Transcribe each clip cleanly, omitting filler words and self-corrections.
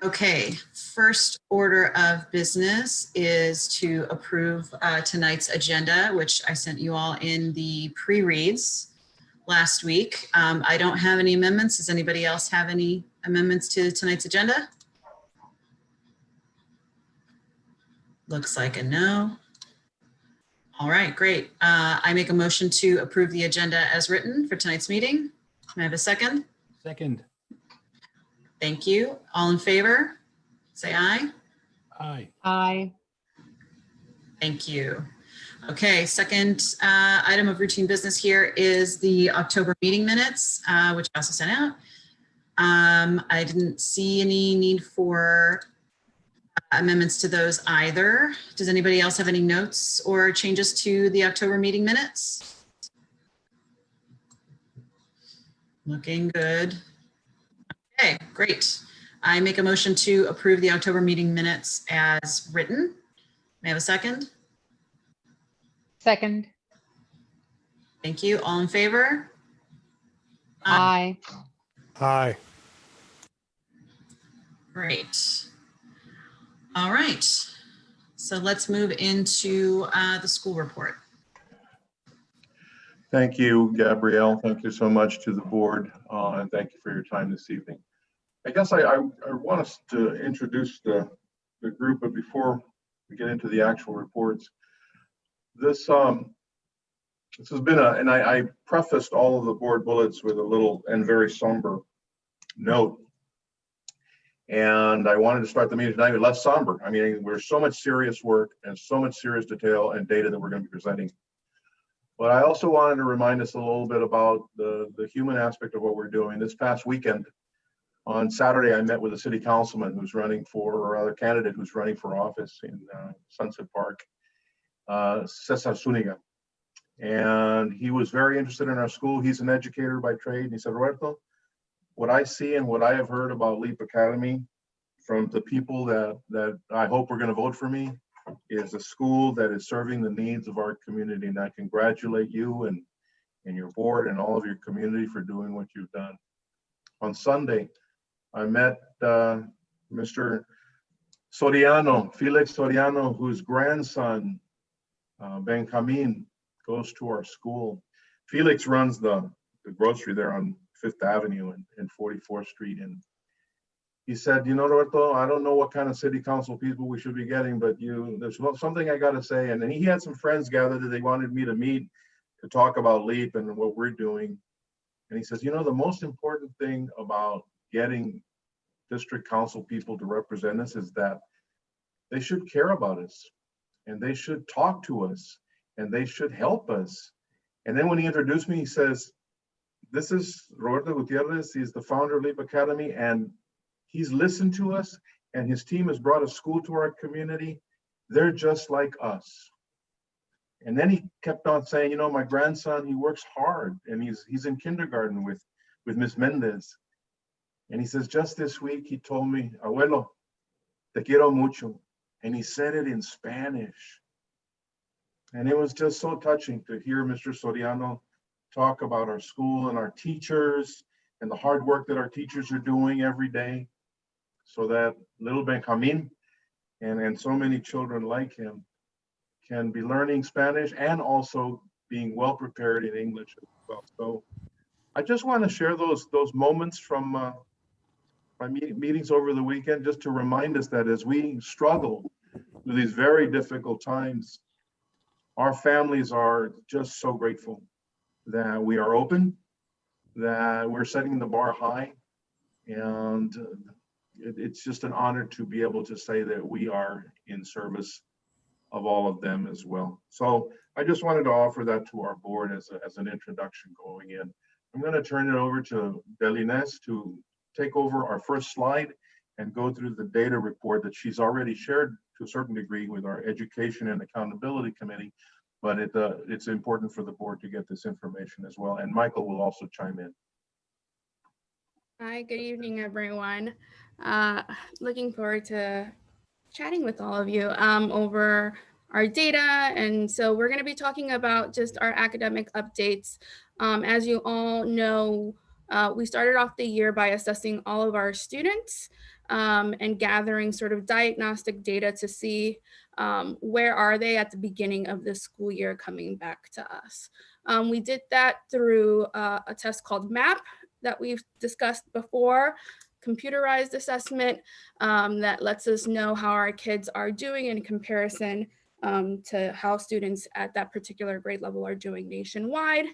Okay, first order of business is to approve tonight's agenda, which I sent you all in the pre-reads last week. I don't have any amendments. Does anybody else have any amendments to tonight's agenda? Looks like a no. All right, great. I make a motion to approve the agenda as written for tonight's meeting. May I have a second? Second. Thank you. All in favor? Say aye. Aye. Aye. Thank you. Okay, second item of routine business here is the October meeting minutes, which I also sent out. I didn't see any need for amendments to those either. Does anybody else have any notes or changes to the October meeting minutes? Looking good. Okay, great. I make a motion to approve the October meeting minutes as written. May I have a second? Second. Thank you. All in favor? Aye. Aye. Great. All right. So let's move into the school report. Thank you, Gabrielle. Thank you so much to the board, and thank you for your time this evening. I guess I want us to introduce the group, but before we get into the actual reports, this has been and I prefaced all of the board bullets with a little and very somber note. And I wanted to start the meeting tonight with less somber. I mean, there's so much serious work and so much serious detail and data that we're going to be presenting. But I also wanted to remind us a little bit about the human aspect of what we're doing. This past weekend, on Saturday, I met with a city councilman who's running for, or a candidate who's running for office in Sunset Park, Cesar Zuniga. And he was very interested in our school. He's an educator by trade. And he said, Roberto, what I see and what I have heard about LEEP Academy from the people that I hope are going to vote for me is a school that is serving the needs of our community. And I congratulate you and your board and all of your community for doing what you've done. On Sunday, I met Mr. Soriano, Felix Soriano, whose grandson, Benjamin, goes to our school. Felix runs the grocery there on 5th Avenue and 44th Street. And he said, you know, Roberto, I don't know what kind of city council people we should be getting, but there's something I got to say. And then he had some friends gathered that they wanted me to meet to talk about LEEP and what we're doing. And he says, you know, the most important thing about getting district council people to represent us is that they should care about us and they should talk to us and they should help us. And then when he introduced me, he says, this is Roberto Gutierrez. He's the founder of LEEP Academy, and he's listened to us, and his team has brought a school to our community. They're just like us. And then he kept on saying, you know, my grandson, he works hard, and he's in kindergarten with Miss Mendez. And he says, just this week, he told me, Abuelo, te quiero mucho. And he said it in Spanish. And it was just so touching to hear Mr. Soriano talk about our school and our teachers and the hard work that our teachers are doing every day so that little Benjamin and so many children like him can be learning Spanish and also being well prepared in English as well. So I just want to share those moments from my meetings over the weekend, just to remind us that as we struggle through these very difficult times, our families are just so grateful that we are open, that we're setting the bar high, and it's just an honor to be able to say that we are in service of all of them as well. So I just wanted to offer that to our board as an introduction going in. I'm going to turn it over to Delines to take over our first slide and go through the data report that she's already shared to a certain degree with our Education and Accountability Committee, but it's important for the board to get this information as well. And Michael will also chime in. Hi, good evening, everyone. Looking forward to chatting with all of you over our data. And so we're going to be talking about just our academic updates. As you all know, We started off the year by assessing all of our students and gathering sort of diagnostic data to see where are they at the beginning of the school year coming back to us. We did that through a test called MAP that we've discussed before, computerized assessment that lets us know how our kids are doing in comparison to how students at that particular grade level are doing nationwide.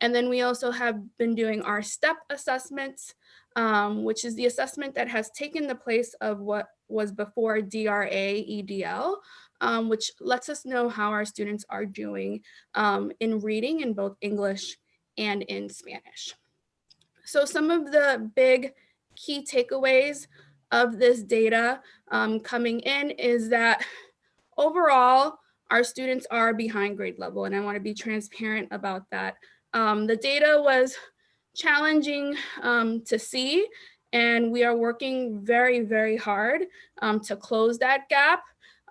And then we also have been doing our STEP assessments, which is the assessment that has taken the place of what was before DRA EDL, which lets us know how our students are doing in reading in both English and in Spanish. So some of the big key takeaways of this data coming in is that overall, our students are behind grade level, and I want to be transparent about that. The data was challenging to see, and we are working very, very hard to close that gap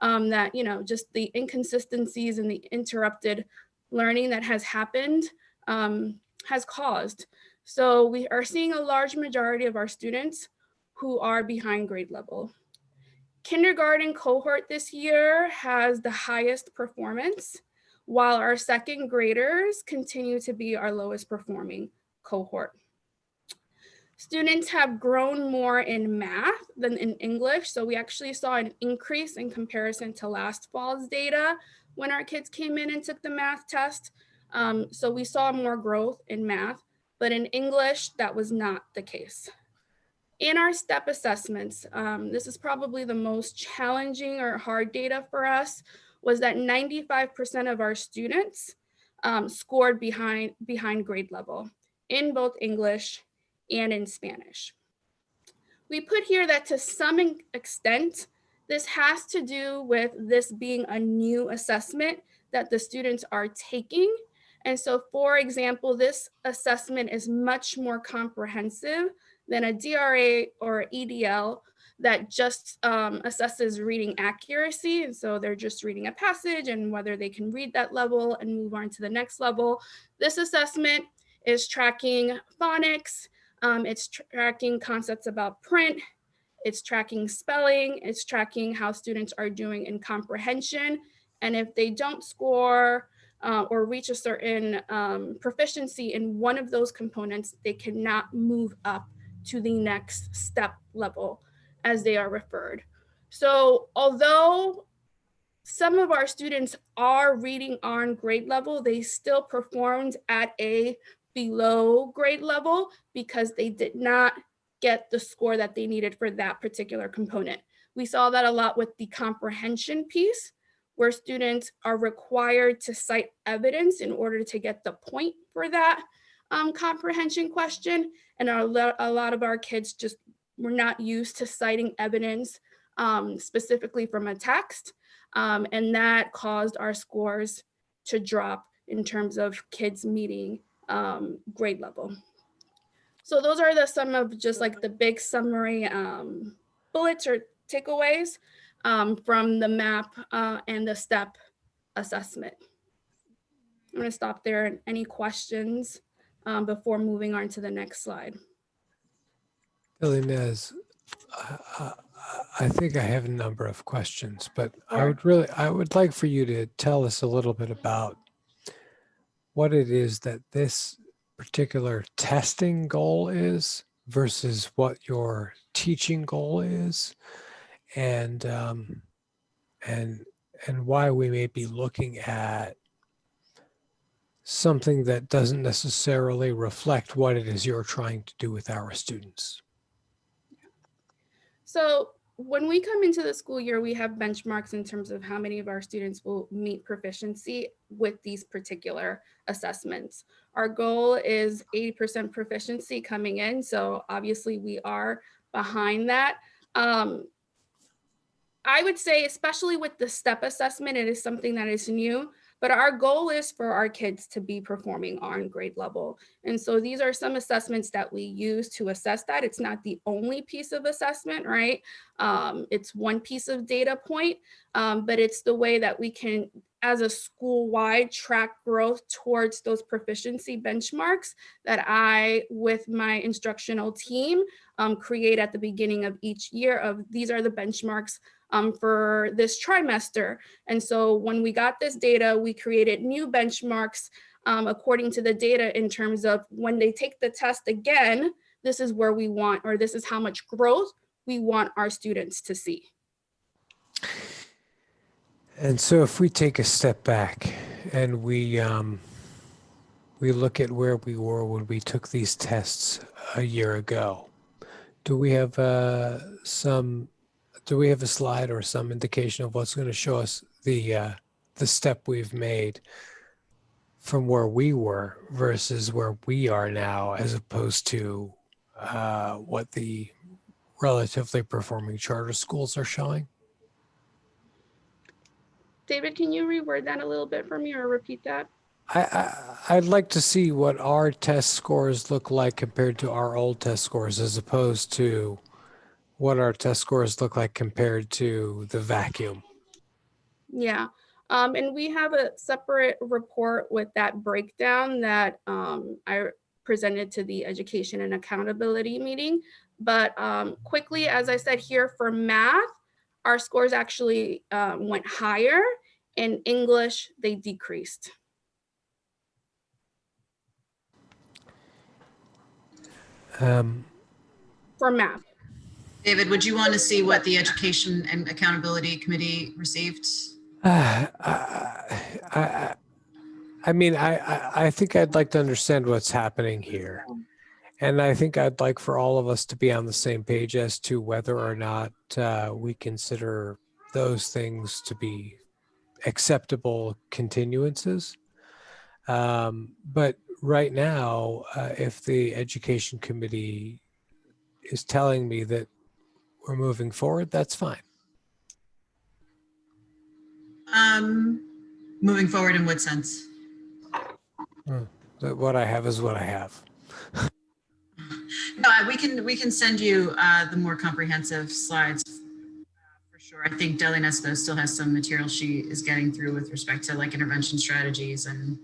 that, just the inconsistencies and the interrupted learning that has happened has caused. So we are seeing a large majority of our students who are behind grade level. Kindergarten cohort this year has the highest performance, while our second graders continue to be our lowest performing cohort. Students have grown more in math than in English, so we actually saw an increase in comparison to last fall's data when our kids came in and took the math test. So we saw more growth in math, but in English, that was not the case. In our STEP assessments, this is probably the most challenging or hard data for us, was that 95% of our students scored behind grade level in both English and in Spanish. We put here that to some extent, this has to do with this being a new assessment that the students are taking. And so, for example, this assessment is much more comprehensive than a DRA or EDL that just assesses reading accuracy. And so they're just reading a passage and whether they can read that level and move on to the next level. This assessment is tracking phonics, it's tracking concepts about print, it's tracking spelling, it's tracking how students are doing in comprehension. And if they don't score or reach a certain proficiency in one of those components, they cannot move up to the next step level as they are referred. So although some of our students are reading on grade level, they still performed at a below grade level because they did not get the score that they needed for that particular component. We saw that a lot with the comprehension piece, where students are required to cite evidence in order to get the point for that comprehension question. And a lot of our kids just were not used to citing evidence specifically from a text. And that caused our scores to drop in terms of kids meeting grade level. So those are some of just like the big summary bullets or takeaways from the MAP and the STEP assessment. I'm going to stop there. Any questions before moving on to the next slide? Inez, I think I have a number of questions, but Sure. I would like for you to tell us a little bit about what it is that this particular testing goal is versus what your teaching goal is, and why we may be looking at something that doesn't necessarily reflect what it is you're trying to do with our students. So when we come into the school year, we have benchmarks in terms of how many of our students will meet proficiency with these particular assessments. Our goal is 80% proficiency coming in. So obviously we are behind that. I would say, especially with the STEP assessment, it is something that is new, but our goal is for our kids to be performing on grade level. And so these are some assessments that we use to assess that. It's not the only piece of assessment, right? It's one piece of data point, but it's the way that we can as a school-wide track growth towards those proficiency benchmarks that I, with my instructional team, create at the beginning of each year of these are the benchmarks for this trimester. And so when we got this data, we created new benchmarks according to the data in terms of when they take the test again, this is where we want, or this is how much growth we want our students to see. And so if we take a step back and we look at where we were when we took these tests a year ago, do we have a slide or some indication of what's going to show us the step we've made from where we were versus where we are now, as opposed to what the relatively performing charter schools are showing? David, can you reword that a little bit for me or repeat that? I'd like to see what our test scores look like compared to our old test scores, as opposed to what our test scores look like compared to the vacuum. Yeah, and we have a separate report with that breakdown that I presented to the education and accountability meeting. But quickly, as I said here, for math, our scores actually went higher. In English, they decreased. For math. David, would you want to see what the Education and Accountability Committee received? I mean, I think I'd like to understand what's happening here. And I think I'd like for all of us to be on the same page as to whether or not we consider those things to be acceptable continuances. But right now, if the Education Committee is telling me that we're moving forward, that's fine. Moving forward in what sense? What I have is what I have. No, we can send you the more comprehensive slides for sure. I think Deli Nespo still has some material she is getting through with respect to like intervention strategies, and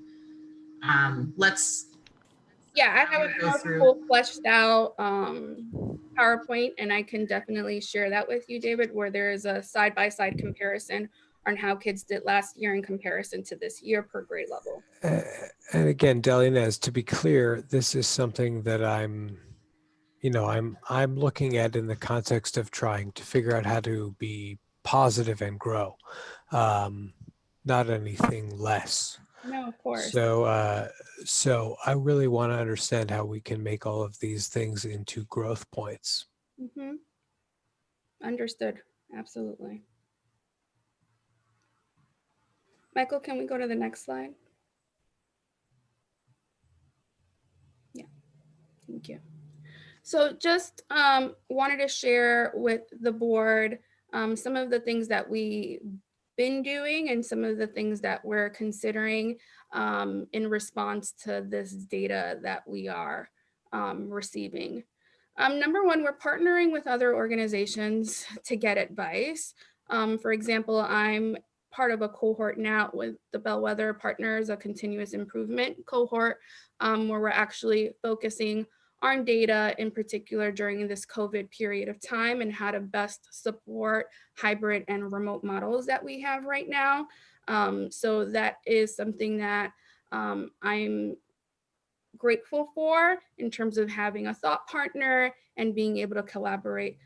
yeah, I have a full fleshed out PowerPoint, and I can definitely share that with you, David, where there is a side-by-side comparison on how kids did last year in comparison to this year per grade level. And again, Delinez, to be clear, this is something that I'm looking at in the context of trying to figure out how to be positive and grow, not anything less. No, of course. So I really want to understand how we can make all of these things into growth points. Mm-hmm. Understood. Absolutely. Michael, can we go to the next slide? Yeah, thank you. So just wanted to share with the board some of the things that we've been doing and some of the things that we're considering in response to this data that we are receiving. Number one, we're partnering with other organizations to get advice. For example, I'm part of a cohort now with the Bellwether Partners, a continuous improvement cohort, where we're actually focusing on data in particular during this COVID period of time and how to best support hybrid and remote models that we have right now. So that is something that I'm grateful for in terms of having a thought partner and being able to collaborate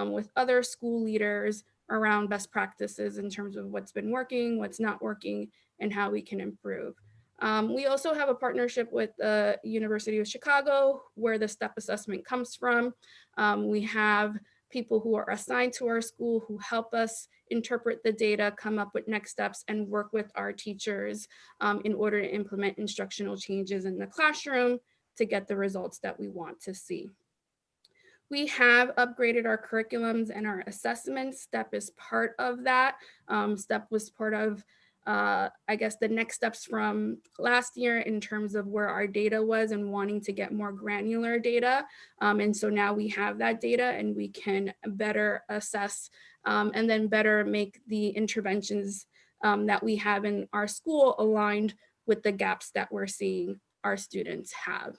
with other school leaders around best practices in terms of what's been working, what's not working, and how we can improve. We also have a partnership with the University of Chicago where the STEP assessment comes from. We have people who are assigned to our school who help us interpret the data, come up with next steps, and work with our teachers in order to implement instructional changes in the classroom to get the results that we want to see. We have upgraded our curriculums and our assessments. STEP is part of that. STEP was part of I guess the next steps from last year in terms of where our data was and wanting to get more granular data. And so now we have that data and we can better assess and then better make the interventions that we have in our school aligned with the gaps that we're seeing our students have.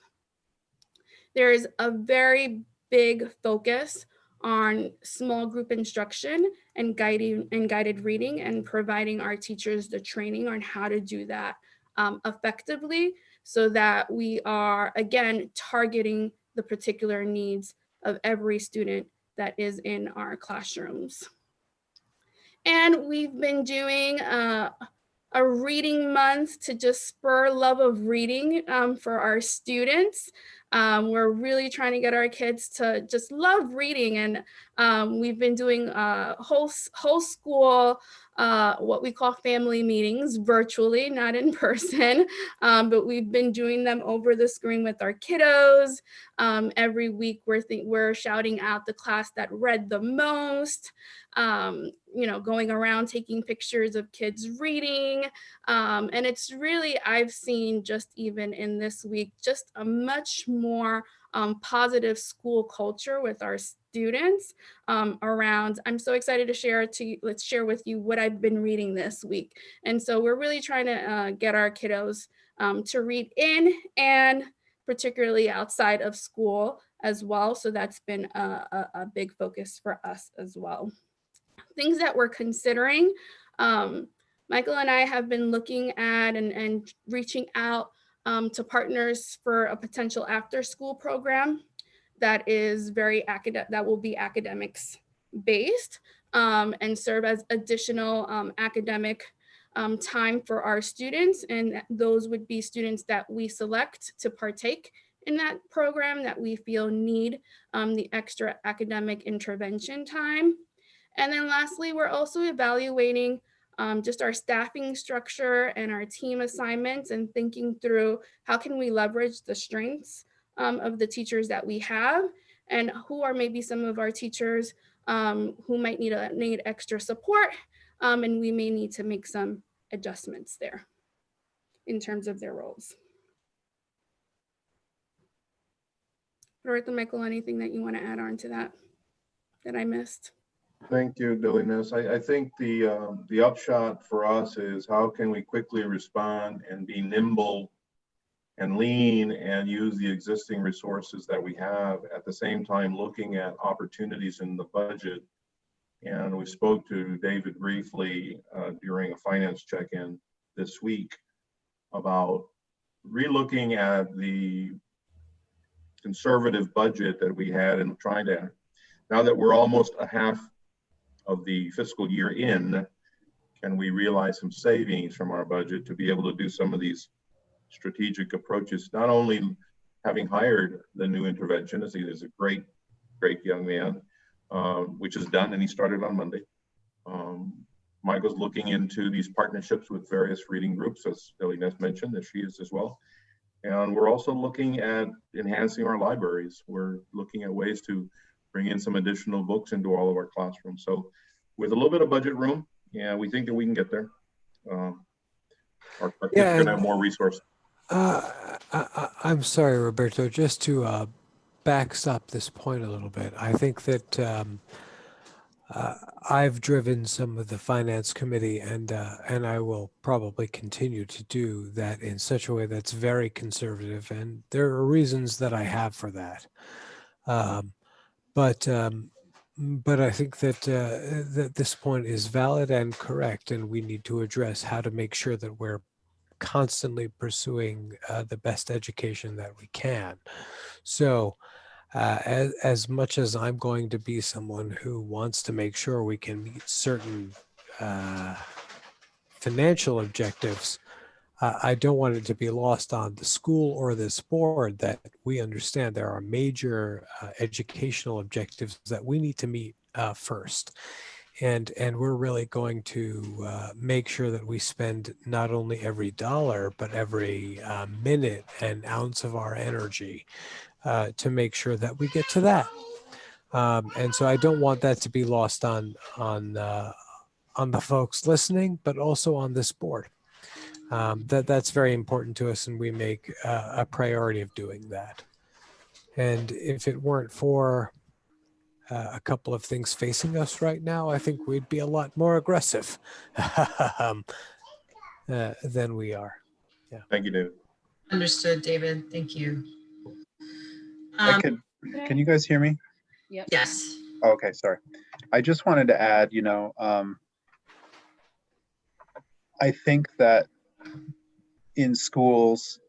There is a very big focus on small group instruction and guided reading, and providing our teachers the training on how to do that effectively, so that we are, again, targeting the particular needs of every student that is in our classrooms. And we've been doing a reading month to just spur love of reading for our students. We're really trying to get our kids to just love reading, and we've been doing whole school what we call family meetings virtually, not in person, but we've been doing them over the screen with our kiddos. Every week we're shouting out the class that read the most, going around taking pictures of kids reading. And it's really, I've seen just even in this week, just a much more positive school culture with our students around. I'm so excited to let's share with you what I've been reading this week. And so we're really trying to get our kiddos to read in and particularly outside of school as well. So that's been a big focus for us as well. Things that we're considering. Michael and I have been looking at and reaching out to partners for a potential after school program that is that will be academics based and serve as additional academic time for our students. And those would be students that we select to partake in that program that we feel need the extra academic intervention time. And then lastly, we're also evaluating just our staffing structure and our team assignments, and thinking through how can we leverage the strengths of the teachers that we have, and who are maybe some of our teachers who might need extra support, and we may need to make some adjustments there in terms of their roles. Roberto, Michael, anything that you want to add on to that I missed? Thank you, Delinas. I think the upshot for us is how can we quickly respond and be nimble and lean and use the existing resources that we have, at the same time looking at opportunities in the budget. And we spoke to David briefly during a finance check-in this week about relooking at the conservative budget that we had and trying to, now that we're almost a half of the fiscal year in, can we realize some savings from our budget to be able to do some of these strategic approaches, not only having hired the new interventionist. He is a great young man, which is done, and he started on Monday. Michael's looking into these partnerships with various reading groups, as Delinas mentioned, as she is as well. And we're also looking at enhancing our libraries. We're looking at ways to bring in some additional books into all of our classrooms. So with a little bit of budget room, yeah, we think that we can get there. Our kids are going to have more resources. I'm sorry, Roberto, just to backstop this point a little bit. I think that I've driven some of the finance committee, and I will probably continue to do that in such a way that's very conservative, and there are reasons that I have for that. But I think that that this point is valid and correct, and we need to address how to make sure that we're constantly pursuing the best education that we can. So as much as I'm going to be someone who wants to make sure we can meet certain financial objectives, I don't want it to be lost on the school or this board that we understand there are major educational objectives that we need to meet first. And we're really going to make sure that we spend not only every dollar, but every minute and ounce of our energy to make sure that we get to that. And so I don't want that to be lost on the folks listening, but also on this board. That's very important to us, and we make a priority of doing that. And if it weren't for a couple of things facing us right now, I think we'd be a lot more aggressive than we are. Thank you, David. Understood, David. Thank you. I could, can you guys hear me? Yes. Okay, sorry. I just wanted to add, I think that in schools,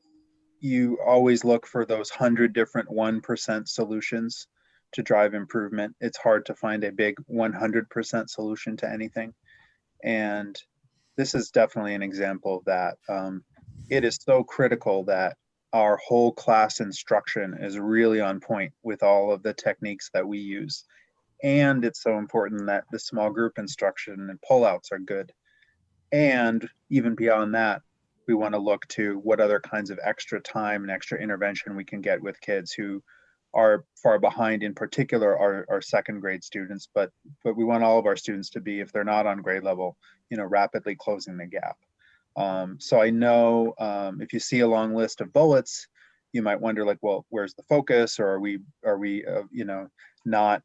you always look for those 100 different 1% solutions to drive improvement. It's hard to find a big 100% solution to anything. And this is definitely an example of that. It is so critical that our whole class instruction is really on point with all of the techniques that we use. And it's so important that the small group instruction and pullouts are good. And even beyond that, we want to look to what other kinds of extra time and extra intervention we can get with kids who are far behind, in particular our second grade students, but we want all of our students to be, if they're not on grade level, rapidly closing the gap. So I know if you see a long list of bullets, you might wonder like, well, where's the focus? Or are we not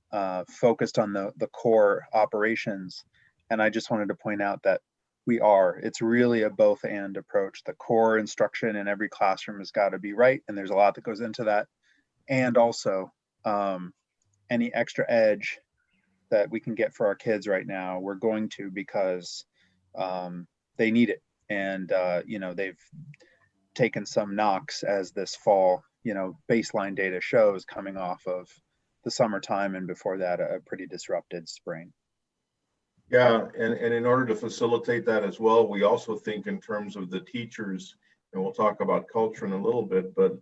focused on the core operations? And I just wanted to point out that we are. It's really a both and approach. The core instruction in every classroom has got to be right, and there's a lot that goes into that. And also any extra edge that we can get for our kids right now, we're going to, because they need it. And they've taken some knocks as this fall, baseline data shows, coming off of the summertime, and before that, a pretty disrupted spring. Yeah, and in order to facilitate that as well, we also think in terms of the teachers, and we'll talk about culture in a little bit, but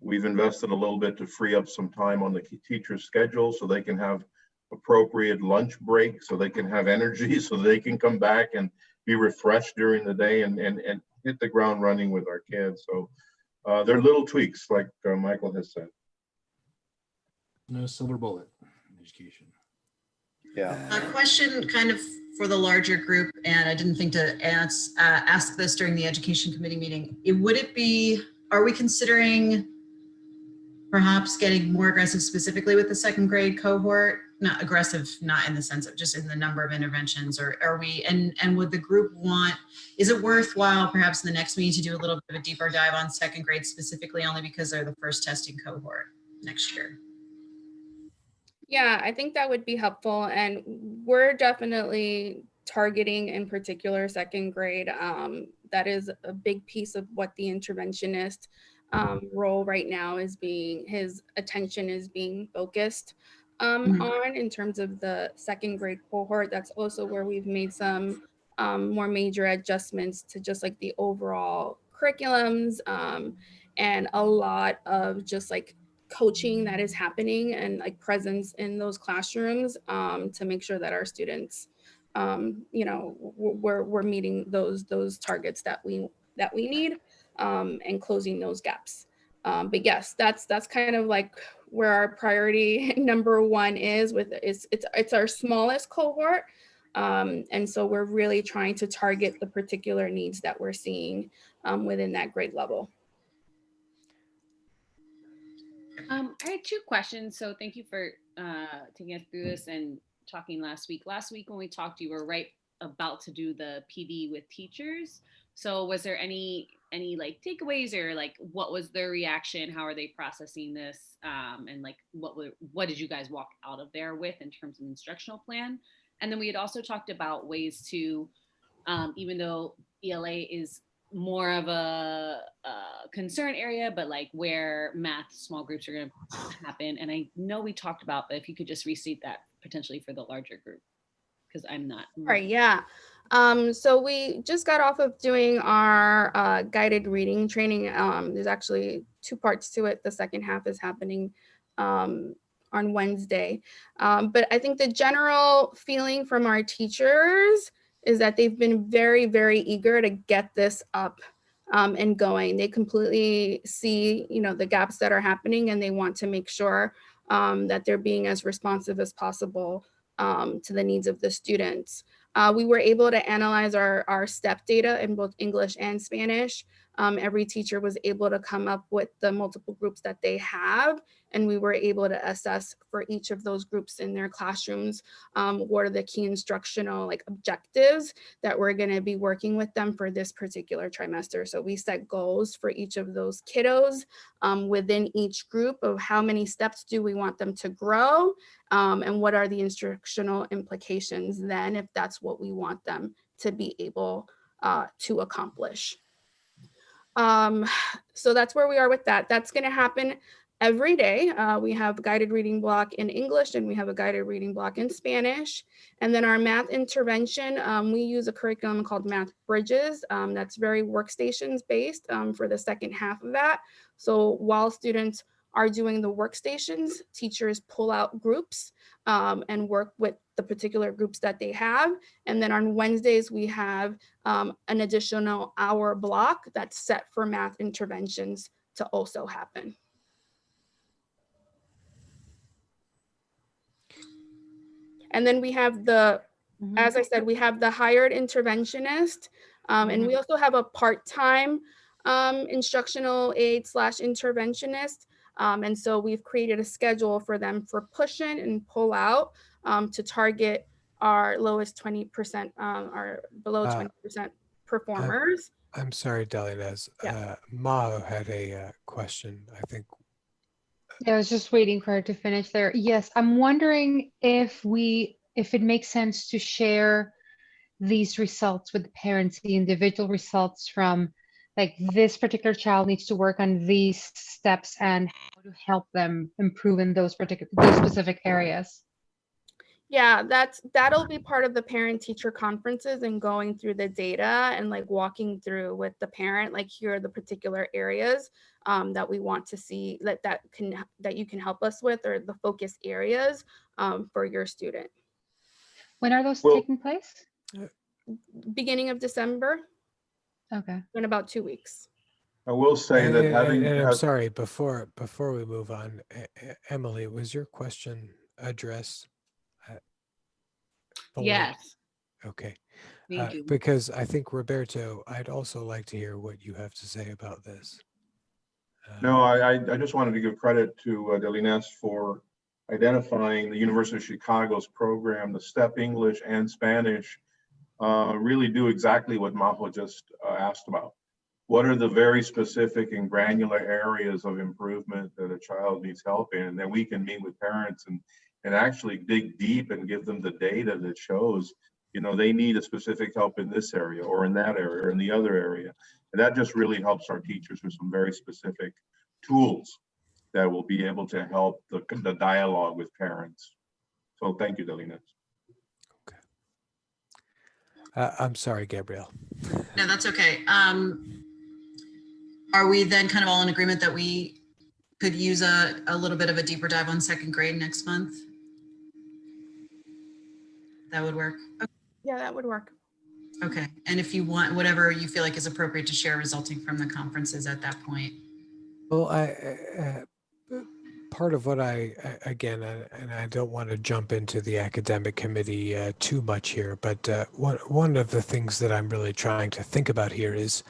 we've invested a little bit to free up some time on the teacher's schedule so they can have appropriate lunch break, so they can have energy, so they can come back and be refreshed during the day and hit the ground running with our kids. So they're little tweaks, like Michael has said. No silver bullet in education. Yeah. A question kind of for the larger group, and I didn't think to ask this during the education committee meeting. Are we considering perhaps getting more aggressive specifically with the second grade cohort? Not aggressive, not in the sense of just in the number of interventions, or are we, and would the group is it worthwhile perhaps in the next meeting to do a little bit of a deeper dive on second grade specifically, only because they're the first testing cohort next year? Yeah, I think that would be helpful. And we're definitely targeting in particular second grade. That is a big piece of what the interventionist role right now is being, his attention is being focused on in terms of the second grade cohort. That's also where we've made some more major adjustments to just like the overall curriculums and a lot of just like coaching that is happening and like presence in those classrooms to make sure that our students, we're meeting those targets that we need and closing those gaps. But yes, that's kind of like where our priority number one is. It's our smallest cohort, and so we're really trying to target the particular needs that we're seeing within that grade level. I had two questions. So thank you for taking us through this and talking last week. Last week when we talked, you were right about to do the PD with teachers. So was there any like takeaways, or like what was their reaction? How are they processing this? And like what did you guys walk out of there with in terms of instructional plan? And then we had also talked about ways to, even though ELA is more of a concern area, but like where math small groups are going to happen. And I know we talked about, but if you could just restate that potentially for the larger group, because I'm not. Right, yeah. So we just got off of doing our guided reading training. There's actually two parts to it. The second half is happening on Wednesday. But I think the general feeling from our teachers is that they've been very, very eager to get this up and going. They completely see, the gaps that are happening, and they want to make sure that they're being as responsive as possible to the needs of the students. We were able to analyze our STEP data in both English and Spanish every teacher was able to come up with the multiple groups that they have, and we were able to assess for each of those groups in their classrooms what are the key instructional like objectives that we're going to be working with them for this particular trimester. So we set goals for each of those kiddos within each group of how many steps do we want them to grow, and what are the instructional implications then if that's what we want them to be able to accomplish. So that's where we are with that. That's going to happen every day. We have a guided reading block in English and we have a guided reading block in Spanish. And then our math intervention, we use a curriculum called Math Bridges. That's very workstations based for the second half of that. So while students are doing the workstations, teachers pull out groups and work with the particular groups that they have. And then on Wednesdays, we have an additional hour block that's set for math interventions to also happen. And then we have the, as I said, we have the hired interventionist, and we also have a part-time instructional aid / interventionist. And so we've created a schedule for them for push in and pull out to target our lowest 20%, our below 20% performers. I'm sorry, Delinez. Yeah. Mao had a question, I think. Yeah, I was just waiting for her to finish there. Yes, I'm wondering if it makes sense to share these results with the parents, the individual results from like this particular child needs to work on these steps and how to help them improve in those specific areas. Yeah, that'll be part of the parent teacher conferences and going through the data and like walking through with the parent, like here are the particular areas that we want to see that you can help us with, or the focus areas for your student. When are those Well- taking place? Beginning of December, Okay. in about 2 weeks. I will say that having, And I'm sorry, before we move on, Emily, was your question addressed? fully? Yes, Okay. thank you. Because I think, Roberto, I'd also like to hear what you have to say about this. no, I just wanted to give credit to Delines for identifying the University of Chicago's program. The STEP English and Spanish really do exactly what Maho just asked about. What are the very specific and granular areas of improvement that a child needs help in? And then we can meet with parents and actually dig deep and give them the data that shows, they need a specific help in this area or in that area or in the other area. And that just really helps our teachers with some very specific tools that will be able to help the dialogue with parents. So thank you, Delina. I'm sorry, Gabrielle. No, that's okay. Are we then kind of all in agreement that we could use a little bit of a deeper dive on second grade next month? That would work. Yeah, that would work. Okay. And if you want, whatever you feel like is appropriate to share resulting from the conferences at that point. Well, part of what again, and I don't want to jump into the academic committee too much here, but one of the things that I'm really trying to think about here is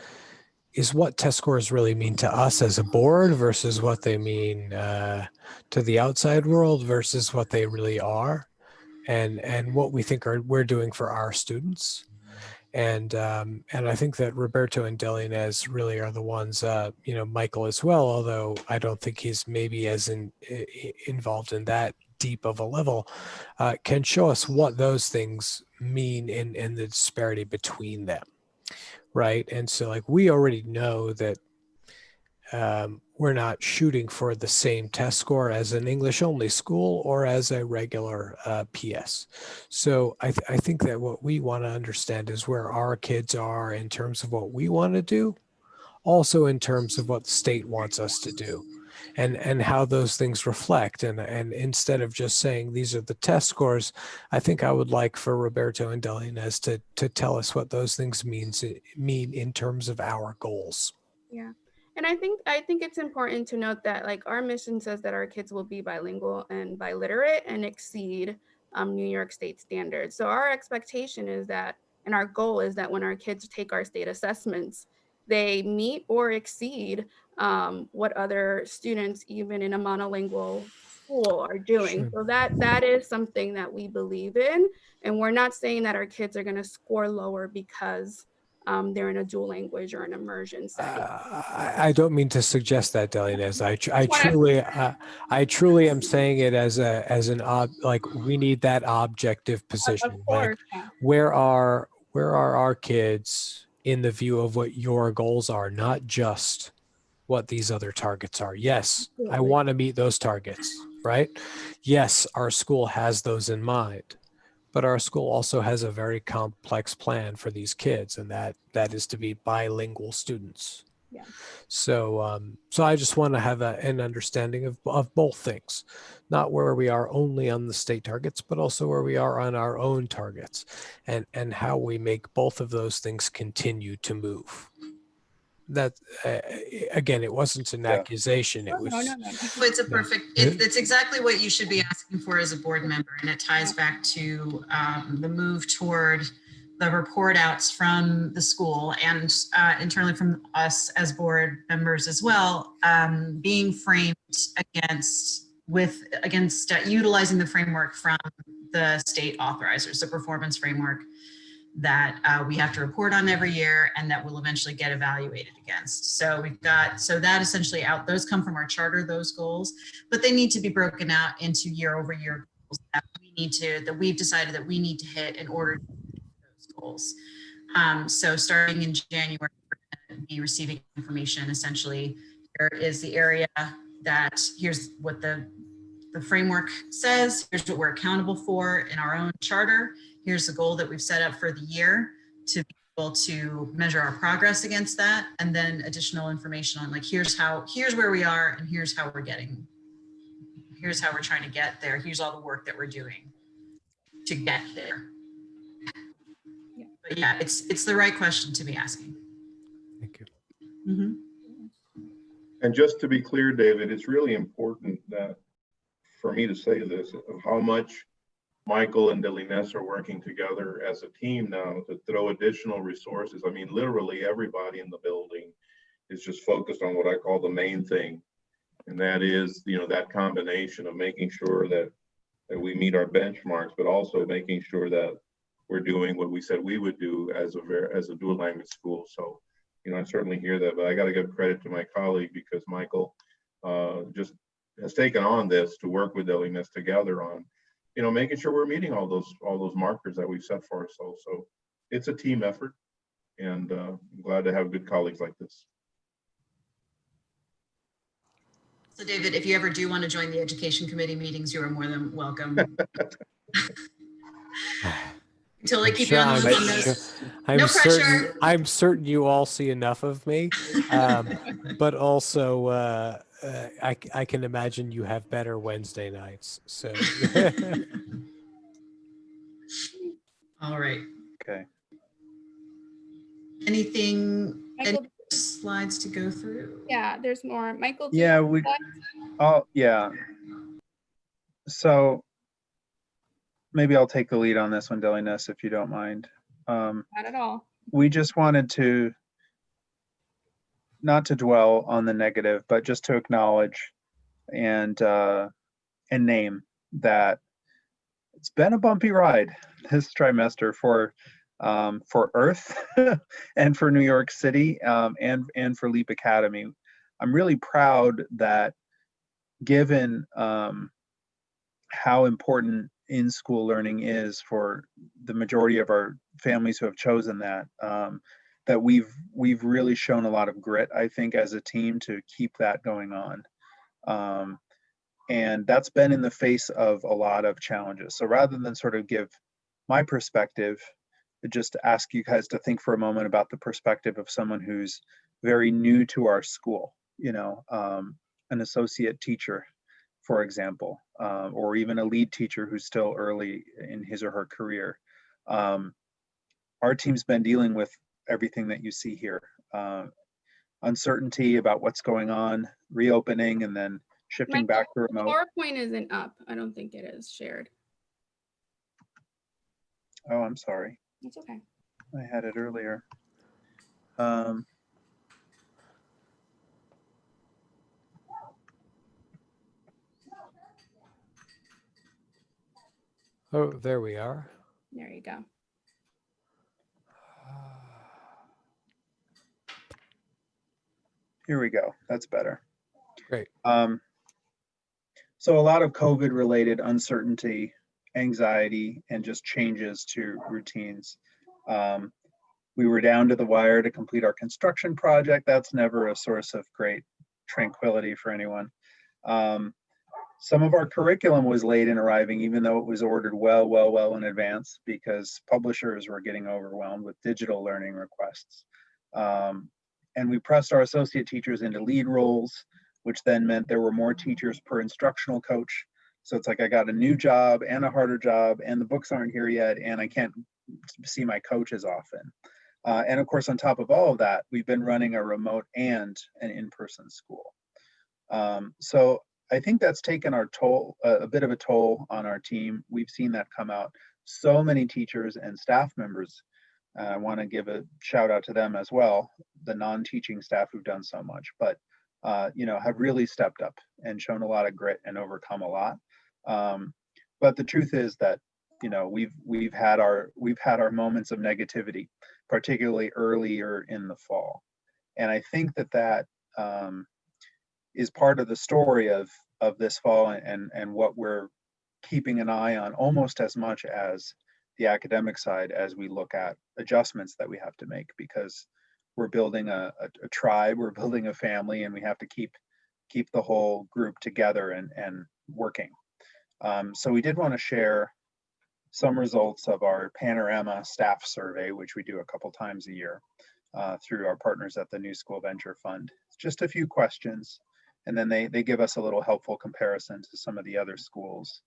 what test scores really mean to us as a board versus what they mean to the outside world versus what they really are, and what we think we're doing for our students. And I think that Roberto and Delines really are the ones, Michael as well, although I don't think he's maybe as involved in that deep of a level, can show us what those things mean in the disparity between them, right? And so like we already know that we're not shooting for the same test score as an English only school or as a regular PS. So I think that what we want to understand is where our kids are in terms of what we want to do, also in terms of what the state wants us to do, and how those things reflect. And instead of just saying these are the test scores, I think I would like for Roberto and Delines to tell us what those things mean in terms of our goals. Yeah. And I think it's important to note that like our mission says that our kids will be bilingual and biliterate and exceed New York State standards. So our expectation is that, and our goal is that when our kids take our state assessments, they meet or exceed what other students, even in a monolingual school, are doing. Sure. So that is something that we believe in. And we're not saying that our kids are going to score lower because they're in a dual language or an immersion setting. I don't mean to suggest that, Delinez. I truly am saying it as like we need that objective position. Of Like, course, yeah. where are our kids in the view of what your goals are, not just what these other targets are. Yes, I Absolutely. want to meet those targets, right? Yes, our school has those in mind. But our school also has a very complex plan for these kids, and that is to be bilingual students. Yeah. So I just want to have an understanding of both things, not where we are only on the state targets, but also where we are on our own targets, and how we make both of those things continue to move. That again, it wasn't an Yeah. accusation. It Oh, no, was no, no. It's a perfect, it's exactly what you should be asking for as a board member. And it ties back to the move toward the report outs from the school and internally from us as board members as well, being framed against utilizing the framework from the state authorizers, the performance framework that we have to report on every year and that will eventually get evaluated against. So that essentially those come from our charter, those goals, but they need to be broken out into year over year goals that we've decided that we need to hit in order to hit those goals. So starting in January, we're going to be receiving information. Essentially, here is the area here's what the framework says, here's what we're accountable for in our own charter. Here's the goal that we've set up for the year to be able to measure our progress against that. And then additional information on like, here's where we are and here's how we're trying to get there. Here's all the work that we're doing to get there. Yeah. But yeah, it's the right question to be asking. Thank you. Mm-hmm. And just to be clear, David, it's really important that for me to say this, of how much Michael and Delines are working together as a team now to throw additional resources. I mean, literally everybody in the building is just focused on what I call the main thing. And that is, that combination of making sure that we meet our benchmarks, but also making sure that we're doing what we said we would do as a dual language school. So, I certainly hear that, but I got to give credit to my colleague because Michael just has taken on this to work with Delines together on, making sure we're meeting all those markers that we've set for ourselves. So it's a team effort, and I'm glad to have good colleagues like this. So David, if you ever do want to join the education committee meetings, you are more than welcome. Until I keep you on the loop on those. No pressure. I'm certain you all see enough of me, but also I can imagine you have better Wednesday nights. So. All right. Okay. Any Michael, slides to go through? yeah, there's more. Michael, do you Yeah, have we. slides? Oh, yeah. So maybe I'll take the lead on this one, Delines, if you don't mind. Not at all. We just wanted to not to dwell on the negative, but just to acknowledge and name that it's been a bumpy ride this trimester for Earth and for New York City and for LEEP Academy. I'm really proud that given how important in-school learning is for the majority of our families who have chosen that, that we've really shown a lot of grit, I think, as a team to keep that going on. And that's been in the face of a lot of challenges. So rather than sort of give my perspective, just ask you guys to think for a moment about the perspective of someone who's very new to our school, an associate teacher, for example, or even a lead teacher who's still early in his or her career. Our team's been dealing with everything that you see here. Uncertainty about what's going on, reopening, and then shifting back to remote. PowerPoint isn't up. I don't think it is shared. Oh, I'm sorry. It's okay. I had it earlier. Oh, there we are. There you go. Here we go. That's better. Great. So a lot of COVID related uncertainty, anxiety, and just changes to routines. We were down to the wire to complete our construction project. That's never a source of great tranquility for anyone. Some of our curriculum was late in arriving, even though it was ordered well in advance, because publishers were getting overwhelmed with digital learning requests. And we pressed our associate teachers into lead roles, which then meant there were more teachers per instructional coach. So it's like I got a new job and a harder job, and the books aren't here yet, and I can't see my coaches often. And of course, on top of all of that, we've been running a remote and an in-person school. So I think that's taken our toll, a bit of a toll on our team. We've seen that come out. So many teachers and staff members, I want to give a shout out to them as well, the non-teaching staff who've done so much, but have really stepped up and shown a lot of grit and overcome a lot. But the truth is that we've had our moments of negativity, particularly earlier in the fall, and I think that is part of the story of this fall and what we're keeping an eye on almost as much as the academic side as we look at adjustments that we have to make, because we're building a tribe, we're building a family, and we have to keep the whole group together and working. So we did want to share some results of our Panorama staff survey, which we do a couple times a year through our partners at the New School Venture Fund. It's just a few questions, and then they give us a little helpful comparison to some of the other schools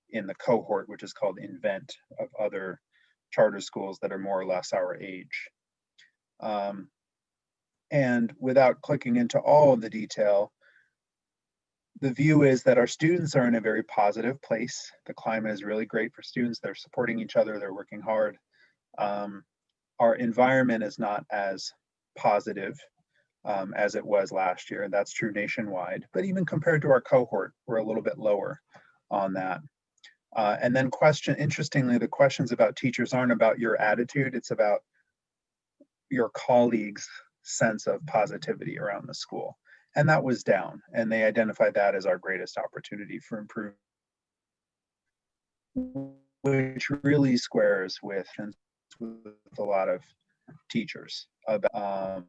in the cohort, which is called Invent, of other charter schools that are more or less our age. And without clicking into all of the detail, the view is that our students are in a very positive place. The climate is really great for students. They're supporting each other. They're working hard. Our environment is not as positive as it was last year, and that's true nationwide. But even compared to our cohort, we're a little bit lower on that. And then interestingly, the questions about teachers aren't about your attitude. It's about your colleagues' sense of positivity around the school. And that was down, and they identified that as our greatest opportunity for improvement, which really squares with a lot of teachers about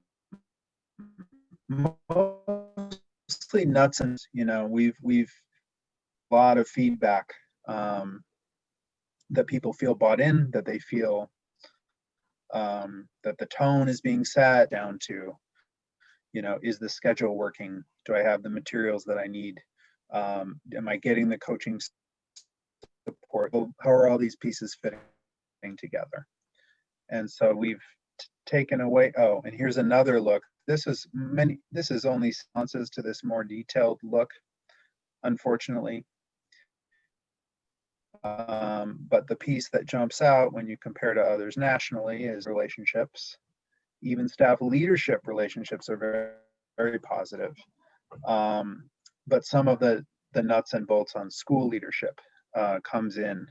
mostly nuts and we've a lot of feedback that people feel bought in, that they feel that the tone is being set down to, is the schedule working? Do I have the materials that I need? Am I getting the coaching support? How are all these pieces fitting together? And so we've taken away, and here's another look. This is only responses to this more detailed look, unfortunately. But the piece that jumps out when you compare to others nationally is relationships. Even staff leadership relationships are very, very positive. But some of the nuts and bolts on school leadership comes in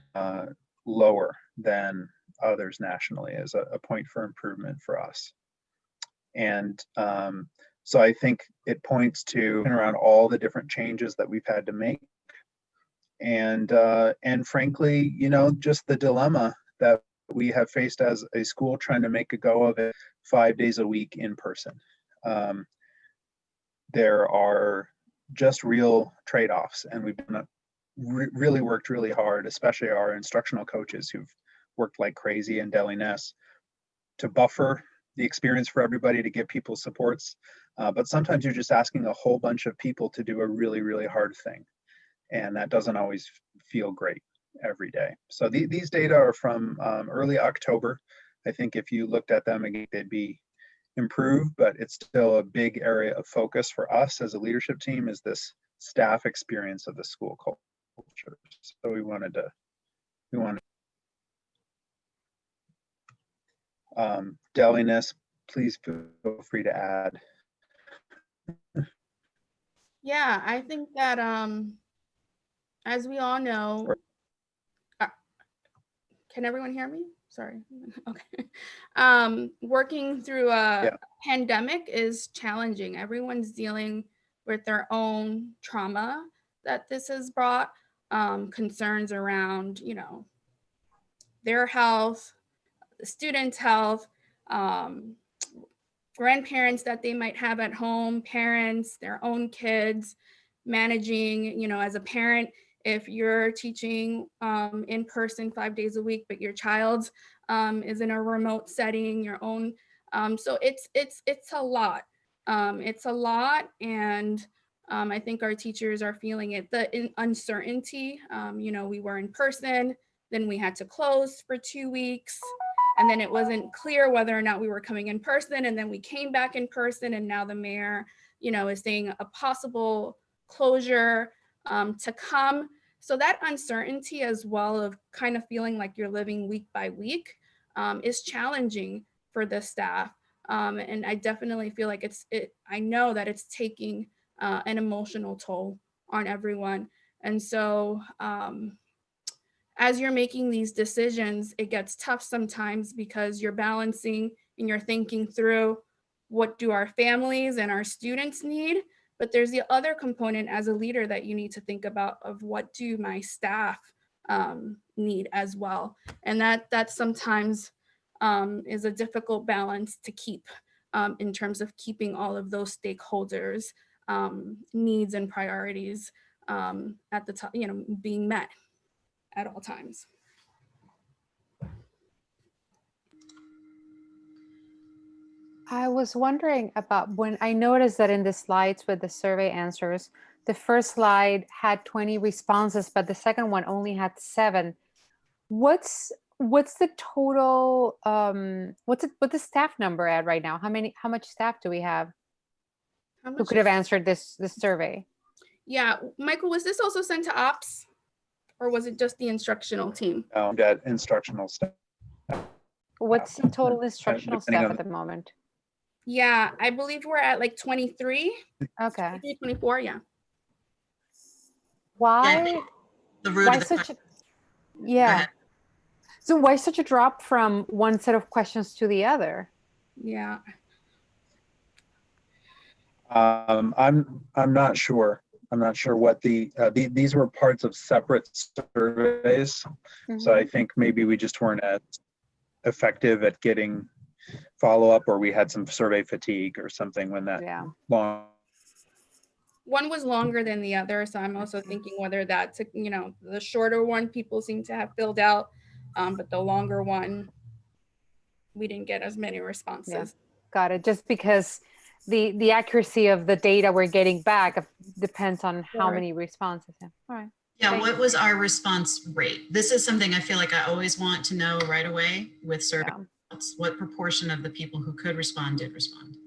lower than others nationally as a point for improvement for us. And so I think it points to around all the different changes that we've had to make. And frankly, just the dilemma that we have faced as a school trying to make a go of it 5 days a week in person. There are just real trade-offs, and we've been really worked really hard, especially our instructional coaches who've worked like crazy in Delhi Ness to buffer the experience for everybody, to give people supports. But sometimes you're just asking a whole bunch of people to do a really, really hard thing. And that doesn't always feel great every day. So these data are from early October. I think if you looked at them again, they'd be improved, but it's still a big area of focus for us as a leadership team, is this staff experience of the school culture. So we wanted Deliness, please feel free to add. Yeah, I think that as we all know, Can everyone hear me? Sorry. Okay. Working through a Yeah. pandemic is challenging. Everyone's dealing with their own trauma that this has brought, concerns around, their health, the students' health, grandparents that they might have at home, parents, their own kids, managing, as a parent, if you're teaching in person 5 days a week, but your child is in a remote setting, your own. So it's a lot. It's a lot, and I think our teachers are feeling it. The uncertainty. We were in person, then we had to close for 2 weeks. And then it wasn't clear whether or not we were coming in person. And then we came back in person. And now the mayor, is saying a possible closure to come. So that uncertainty as well of kind of feeling like you're living week by week is challenging for the staff. And I definitely feel like I know that it's taking an emotional toll on everyone. And so, as you're making these decisions, it gets tough sometimes because you're balancing and you're thinking through what do our families and our students need, but there's the other component as a leader that you need to think about of what do my staff need as well. And that sometimes is a difficult balance to keep in terms of keeping all of those stakeholders' needs and priorities at the top, being met at all times. I was wondering about when I noticed that in the slides with the survey answers, the first slide had 20 responses, but the second one only had 7. What's the total? What's the staff number at right now? How much staff do we have who could have answered this survey? Yeah, Michael, was this also sent to ops, or was it just the instructional team? That instructional staff. What's the total instructional Depending staff on- at the moment? Yeah, I believe we're at like 23, Okay. 24, yeah. Why? The root Why of the such? question. Yeah. ahead. So why such a drop from one set of questions to the other? Yeah. I'm not sure. I'm not sure what these were parts of separate surveys. So I think maybe we just weren't as effective at getting follow-up, or we had some survey fatigue or something when that long. One was longer than the other, so I'm also thinking whether that's, the shorter one people seem to have filled out, but the longer one, we didn't get as many responses. Yeah. Got it. Just because the accuracy of the data we're getting back depends on how many responses. Yeah. All right. Yeah, what was our response rate? This is something I feel like I always want to know right away with survey results. What proportion of the people who could respond did respond?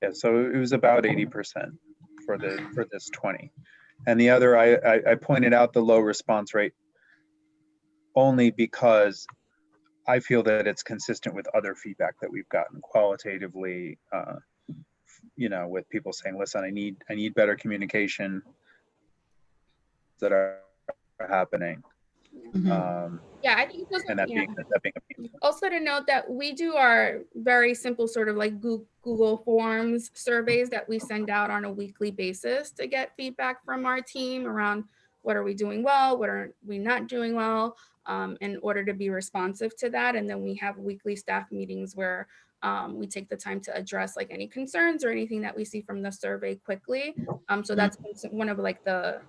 Yeah, so it was about 80% for this 20. And the other, I pointed out the low response rate only because I feel that it's consistent with other feedback that we've gotten qualitatively, with people saying, listen, I need better communication that are happening. Yeah, I think and that being also to note that we do our very simple sort of like Google Forms surveys that we send out on a weekly basis to get feedback from our team around what are we doing well, what are we not doing well, in order to be responsive to that. And then we have weekly staff meetings where we take the time to address like any concerns or anything that we see from the survey quickly. So that's one of like the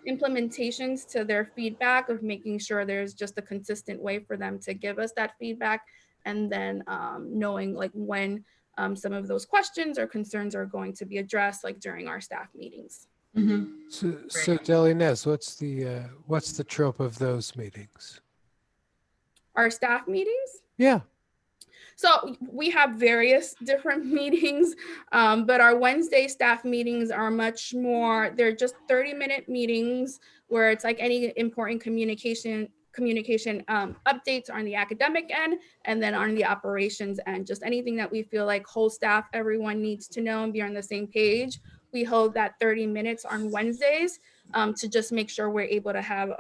implementations to their feedback of making sure there's just a consistent way for them to give us that feedback, and then knowing like when some of those questions or concerns are going to be addressed, like during our staff meetings. So Delinez, what's the trope of those meetings? Our staff meetings? Yeah. So we have various different meetings, but our Wednesday staff meetings are much more, they're just 30-minute meetings where it's like any important communication updates on the academic end, and then on the operations end, just anything that we feel like whole staff, everyone needs to know and be on the same page. We hold that 30 minutes on Wednesdays. to just make sure we're able to have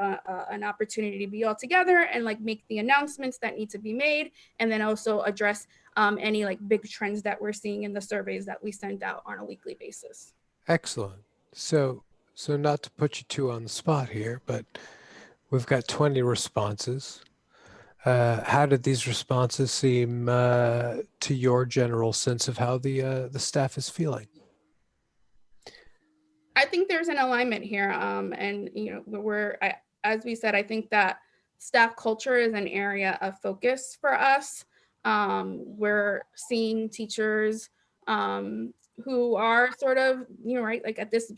an opportunity to be all together and like make the announcements that need to be made, and then also address any like big trends that we're seeing in the surveys that we send out on a weekly basis. Excellent. So not to put you two on the spot here, but we've got 20 responses. How did these responses seem to your general sense of how the staff is feeling? I think there's an alignment here, and you know, as we said, I think that staff culture is an area of focus for us. We're seeing teachers who are sort of, you know, right, like at this,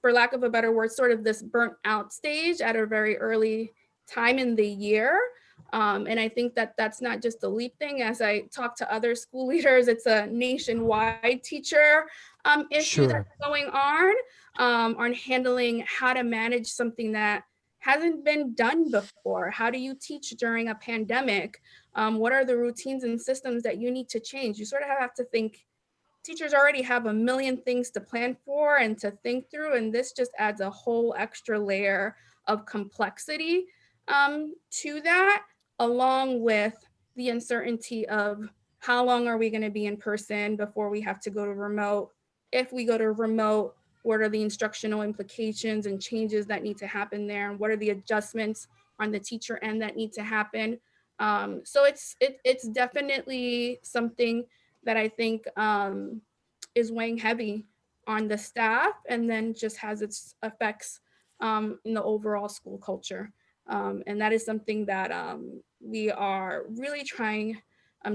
for lack of a better word, sort of this burnt out stage at a very early time in the year. And I think that that's not just a LEEP thing. As I talk to other school leaders, it's a nationwide teacher issue that's going on handling how to manage something that hasn't been done before. How do you teach during a pandemic? What are the routines and systems that you need to change? You sort of have to think. Teachers already have a million things to plan for and to think through, and this just adds a whole extra layer of complexity to that, along with the uncertainty of how long are we going to be in person before we have to go to remote. If we go to remote, what are the instructional implications and changes that need to happen there, and what are the adjustments on the teacher end that need to happen. So it's definitely something that I think is weighing heavy on the staff, and then just has its effects in the overall school culture. And that is something that we are really trying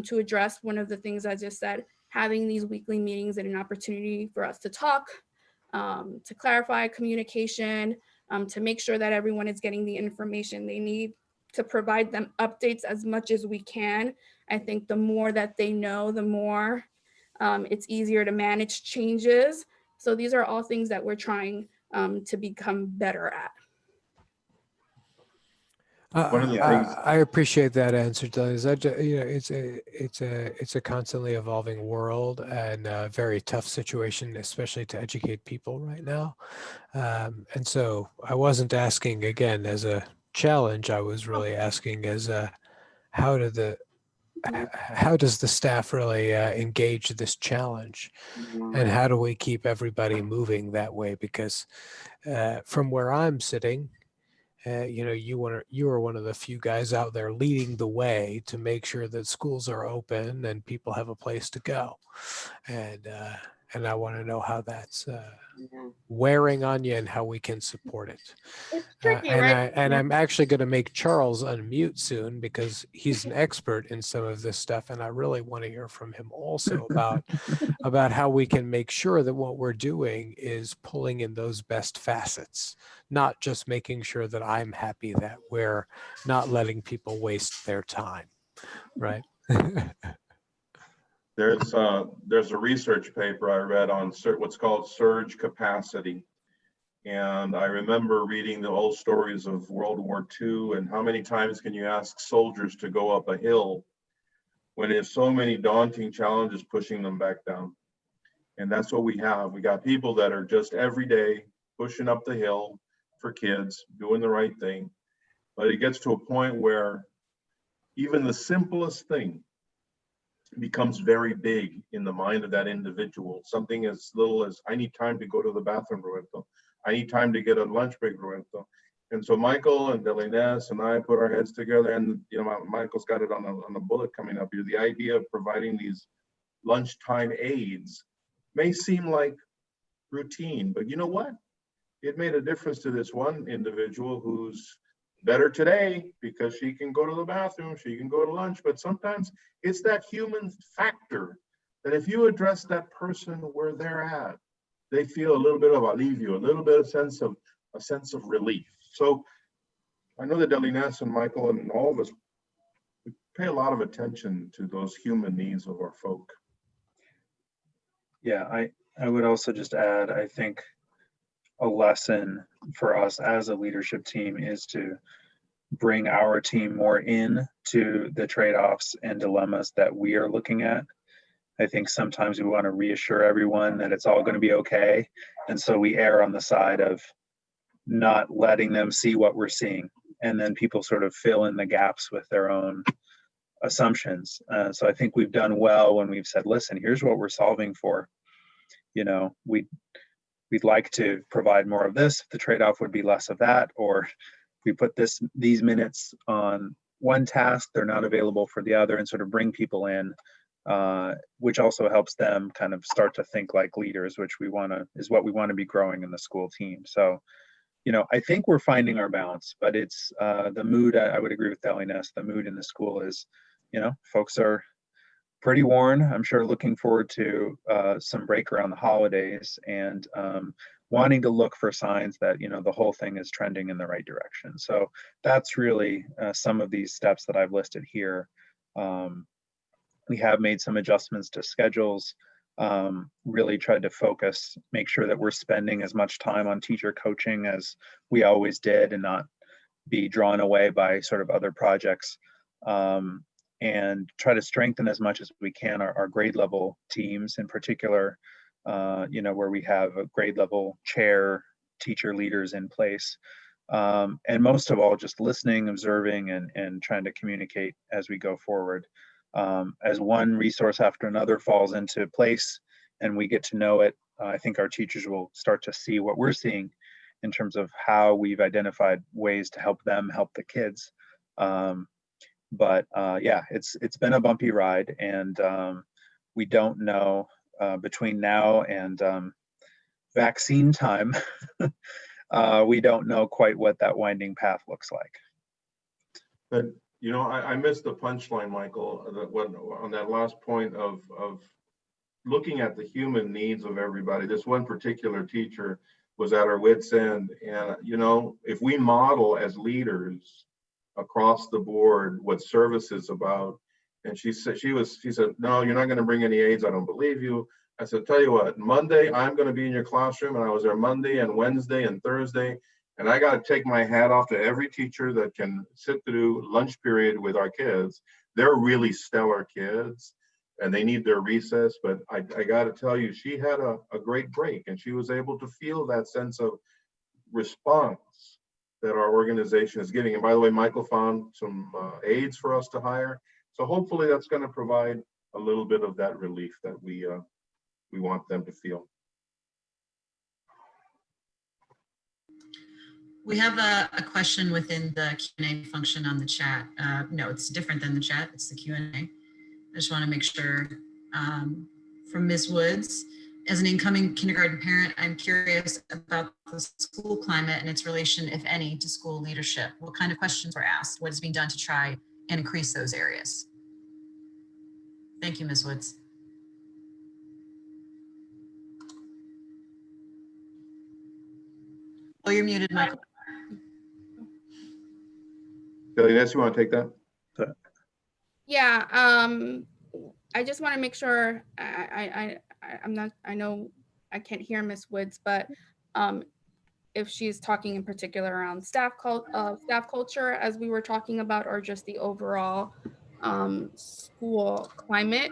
to address. One of the things I just said, having these weekly meetings and an opportunity for us to talk, to clarify communication, to make sure that everyone is getting the information they need, to provide them updates as much as we can. I think the more that they know, the more it's easier to manage changes. So these are all things that we're trying to become better at. One of the things, I appreciate that answer, Liz. You know, it's a constantly evolving world and a very tough situation, especially to educate people right now. And so I wasn't asking again as a challenge. I was really asking as a how does the staff really engage this challenge, and how do we keep everybody moving that way? Because from where I'm sitting, you know, you are one of the few guys out there leading the way to make sure that schools are open and people have a place to go, and I want to know how that's wearing on you and how we can support it. It's tricky, right? I'm actually going to make Charles unmute soon because he's an expert in some of this stuff, and I really want to hear from him also about how we can make sure that what we're doing is pulling in those best facets, not just making sure that I'm happy that we're not letting people waste their time, right? there's a research paper I read on what's called surge capacity. And I remember reading the old stories of World War II and how many times can you ask soldiers to go up a hill when there's so many daunting challenges pushing them back down. And that's what we have. We got people that are just every day pushing up the hill for kids, doing the right thing. But it gets to a point where even the simplest thing becomes very big in the mind of that individual. Something as little as, I need time to go to the bathroom, Roberto. I need time to get a lunch break, Roberto. And so Michael and Delines and I put our heads together, and you know, Michael's got it on a bullet coming up here. The idea of providing these lunchtime aids may seem like routine, but you know what? It made a difference to this one individual who's better today because she can go to the bathroom, she can go to lunch, but sometimes it's that human factor that if you address that person where they're at, they feel a little bit of alivio, a little bit of sense of relief. So I know that Delines and Michael and all of us, we pay a lot of attention to those human needs of our folk. Yeah, I would also just add, I think a lesson for us as a leadership team is to bring our team more in to the trade-offs and dilemmas that we are looking at. I think sometimes we want to reassure everyone that it's all going to be okay. And so we err on the side of not letting them see what we're seeing. And then people sort of fill in the gaps with their own assumptions. So I think we've done well when we've said, listen, here's what we're solving for. You know, we'd like to provide more of this. The trade-off would be less of that. Or we put these minutes on one task, they're not available for the other, and sort of bring people in, which also helps them kind of start to think like leaders, which is what we want to be growing in the school team. So, you know, I think we're finding our balance, but it's the mood. I would agree with Deliness. The mood in the school is, you know, folks are pretty worn. I'm sure looking forward to some break around the holidays, and wanting to look for signs that, you know, the whole thing is trending in the right direction. So that's really some of these steps that I've listed here. We have made some adjustments to schedules, really tried to focus, make sure that we're spending as much time on teacher coaching as we always did, and not be drawn away by sort of other projects, and try to strengthen as much as we can our grade level teams in particular, you know, where we have a grade level chair, teacher leaders in place. And most of all, just listening, observing, and trying to communicate as we go forward. As one resource after another falls into place and we get to know it, I think our teachers will start to see what we're seeing in terms of how we've identified ways to help them help the kids. But yeah, it's been a bumpy ride, and we don't know between now and vaccine time, we don't know quite what that winding path looks like. But, you know, I missed the punchline, Michael, on that last point of looking at the human needs of everybody. This one particular teacher was at her wit's end. And, you know, if we model as leaders across the board what service is about, and she said, no, you're not going to bring any aides. I don't believe you. I said, tell you what, Monday, I'm going to be in your classroom. And I was there Monday and Wednesday and Thursday. And I got to take my hat off to every teacher that can sit through lunch period with our kids. They're really stellar kids, and they need their recess. But I got to tell you, she had a great break, and she was able to feel that sense of response that our organization is giving. And by the way, Michael found some aides for us to hire. So hopefully that's going to provide a little bit of that relief that we want them to feel. We have a question within the Q&A function on the chat. No, it's different than the chat. It's the Q&A. I just want to make sure, from Ms. Woods, as an incoming kindergarten parent, I'm curious about the school climate and its relation, if any, to school leadership. What kind of questions were asked? What is being done to try and increase those areas? Thank you, Ms. Woods. Oh, you're muted, Michael. Ines, you want to take that? Yeah, I just want to make sure I'm not, I know I can't hear Ms. Woods, but if she's talking in particular around staff culture, as we were talking about, or just the overall school climate.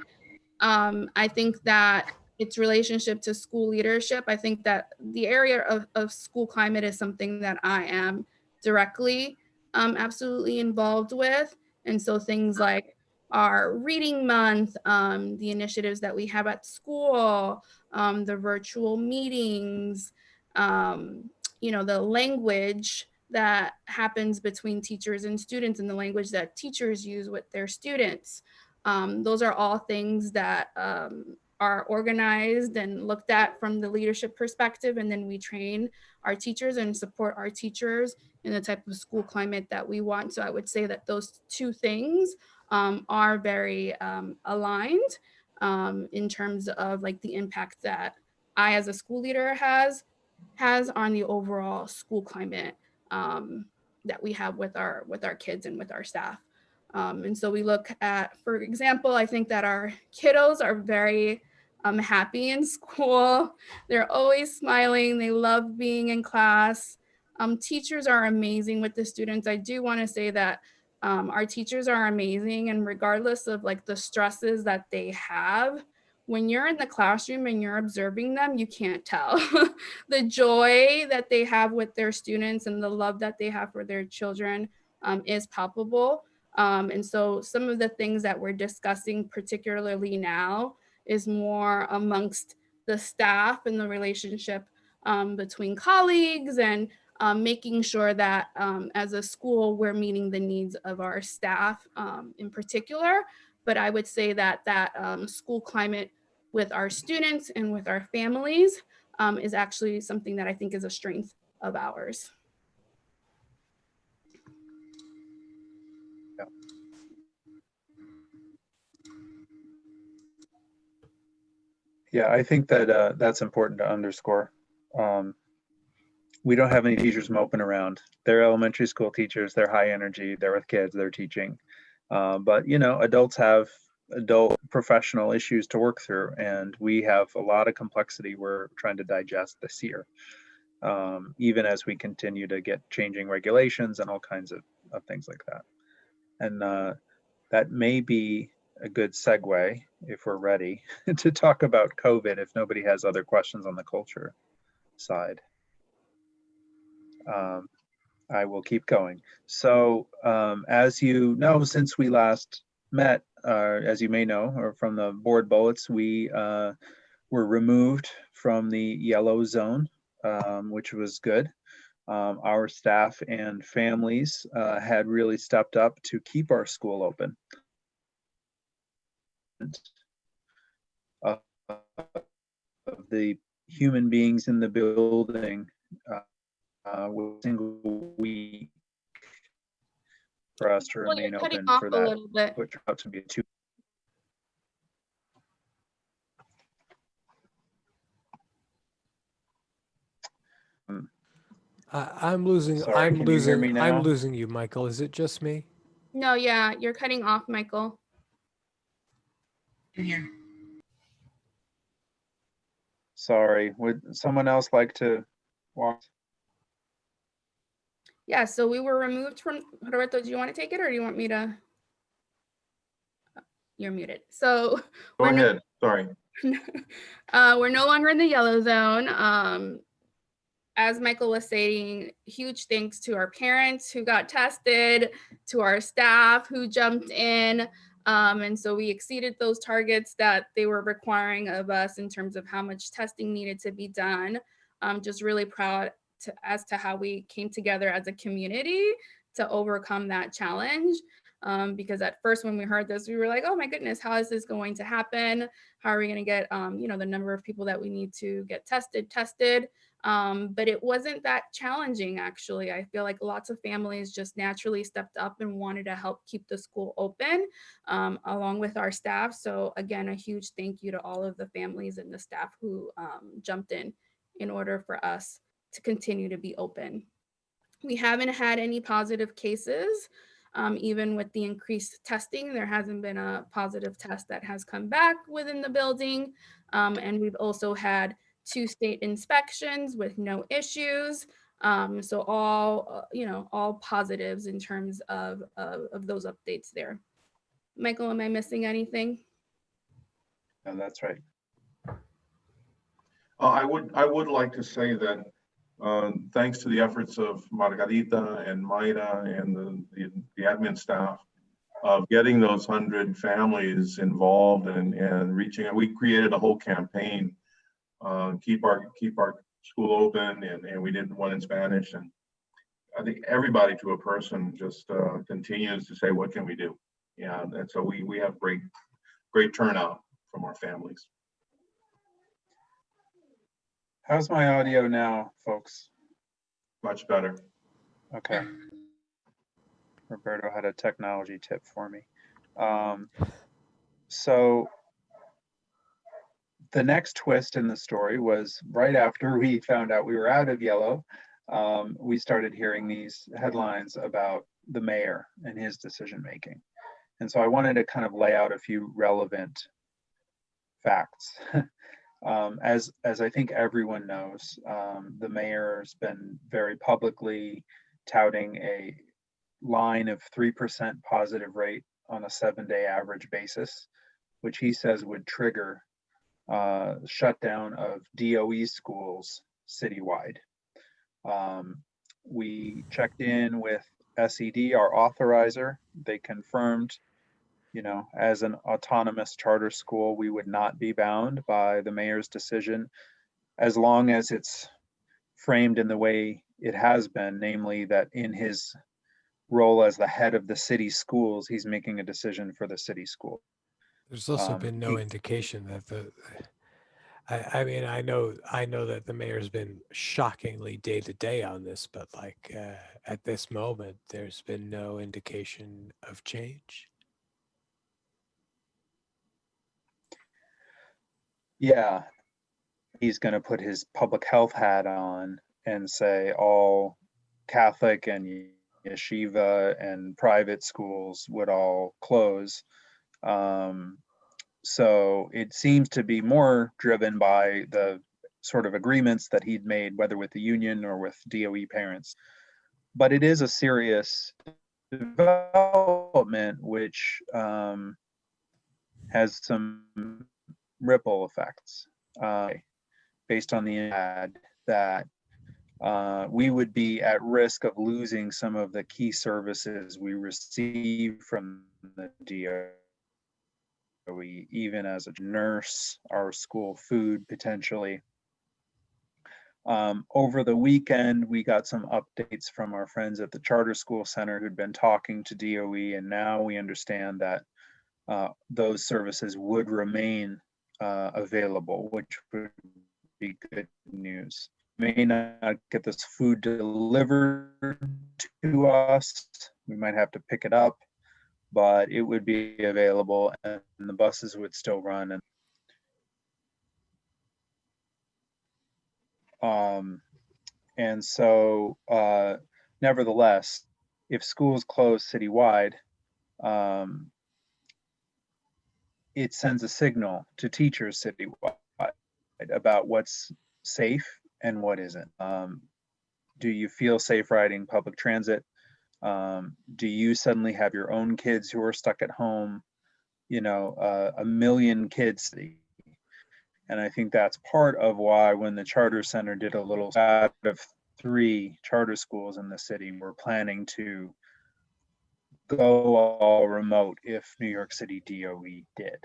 I think that its relationship to school leadership, I think that the area of school climate is something that I am directly absolutely involved with. And so things like our reading month, the initiatives that we have at school, the virtual meetings, you know, the language that happens between teachers and students, and the language that teachers use with their students. Those are all things that are organized and looked at from the leadership perspective, and then we train our teachers and support our teachers in the type of school climate that we want. So I would say that those two things are very aligned in terms of like the impact that I as a school leader has on the overall school climate that we have with our kids and with our staff. And so we look at, for example, I think that our kiddos are very happy in school. They're always smiling. They love being in class. Teachers are amazing with the students. I do want to say that our teachers are amazing, and regardless of like the stresses that they have, when you're in the classroom and you're observing them, you can't tell. The joy that they have with their students and the love that they have for their children is palpable. And so some of the things that we're discussing, particularly now, is more amongst the staff and the relationship between colleagues, and making sure that as a school, we're meeting the needs of our staff in particular. But I would say that school climate with our students and with our families is actually something that I think is a strength of ours. Yeah, I think that that's important to underscore. We don't have any teachers moping around. They're elementary school teachers. They're high energy. They're with kids. They're teaching. But you know, adults have adult professional issues to work through, and we have a lot of complexity we're trying to digest this year. Even as we continue to get changing regulations and all kinds of things like that. And that may be a good segue, if we're ready, to talk about COVID, if nobody has other questions on the culture side. I will keep going. So as you know, since we last met, as you may know, or from the board bullets, we were removed from the yellow zone, which was good. Our staff and families had really stepped up to keep our school open. Of the human beings in the building with a single week for us to remain open for that, which turned out to be a 2. I'm losing. Sorry, I'm can you hear me losing. now? I'm losing you, Michael. Is it just me? No, yeah, you're cutting off, Michael. In here. Sorry, would someone else like to walk? Yeah, so we were removed from, Roberto, do you want to take it or do you want me to? You're muted. So Go ahead, sorry. we're no longer in the yellow zone. As Michael was saying, huge thanks to our parents who got tested, to our staff who jumped in. And so we exceeded those targets that they were requiring of us in terms of how much testing needed to be done. Just really proud as to how we came together as a community to overcome that challenge. Because at first when we heard this, we were like, oh my goodness, how is this going to happen? How are we going to get, the number of people that we need to get tested? But it wasn't that challenging, actually. I feel like lots of families just naturally stepped up and wanted to help keep the school open, along with our staff. So again, a huge thank you to all of the families and the staff who jumped in order for us to continue to be open. We haven't had any positive cases. Even with the increased testing, there hasn't been a positive test that has come back within the building. And we've also had 2 state inspections with no issues. So all positives in terms of those updates there. Michael, am I missing anything? No, that's right. I would like to say that thanks to the efforts of Margarita and Mayra and the admin staff of getting those 100 families involved and reaching out, we created a whole campaign, keep our school open, and we did one in Spanish, and I think everybody to a person just continues to say, what can we do? Yeah, and so we have great turnout from our families. How's my audio now, folks? Much better. Okay. Roberto had a technology tip for me. So the next twist in the story was right after we found out we were out of yellow, we started hearing these headlines about the mayor and his decision making. And so I wanted to kind of lay out a few relevant facts. As I think everyone knows, the mayor's been very publicly touting a line of 3% positive rate on a 7-day average basis, which he says would trigger shutdown of DOE schools citywide. We checked in with SED, our authorizer. They confirmed, you know, as an autonomous charter school, we would not be bound by the mayor's decision as long as it's framed in the way it has been, namely that in his role as the head of the city schools, he's making a decision for the city school. There's also been no indication that I mean, I know that the mayor's been shockingly day to day on this, but like at this moment, there's been no indication of change. Yeah, he's going to put his public health hat on and say all Catholic and yeshiva and private schools would all close. So it seems to be more driven by the sort of agreements that he'd made, whether with the union or with DOE parents. But it is a serious development, which has some ripple effects based on the ad that we would be at risk of losing some of the key services we receive from the DOE, even as a nurse, our school food potentially. Over the weekend, we got some updates from our friends at the Charter School Center who'd been talking to DOE, and now we understand that those services would remain available, which would be good news. May not get this food delivered to us. We might have to pick it up, but it would be available and the buses would still run. And so nevertheless, if schools close citywide, it sends a signal to teachers citywide about what's safe and what isn't. Do you feel safe riding public transit? Do you suddenly have your own kids who are stuck at home? You know, 1 million kids. And I think that's part of why when the Charter Center did a little out of 3 charter schools in the city, we're planning to go all remote if New York City DOE did.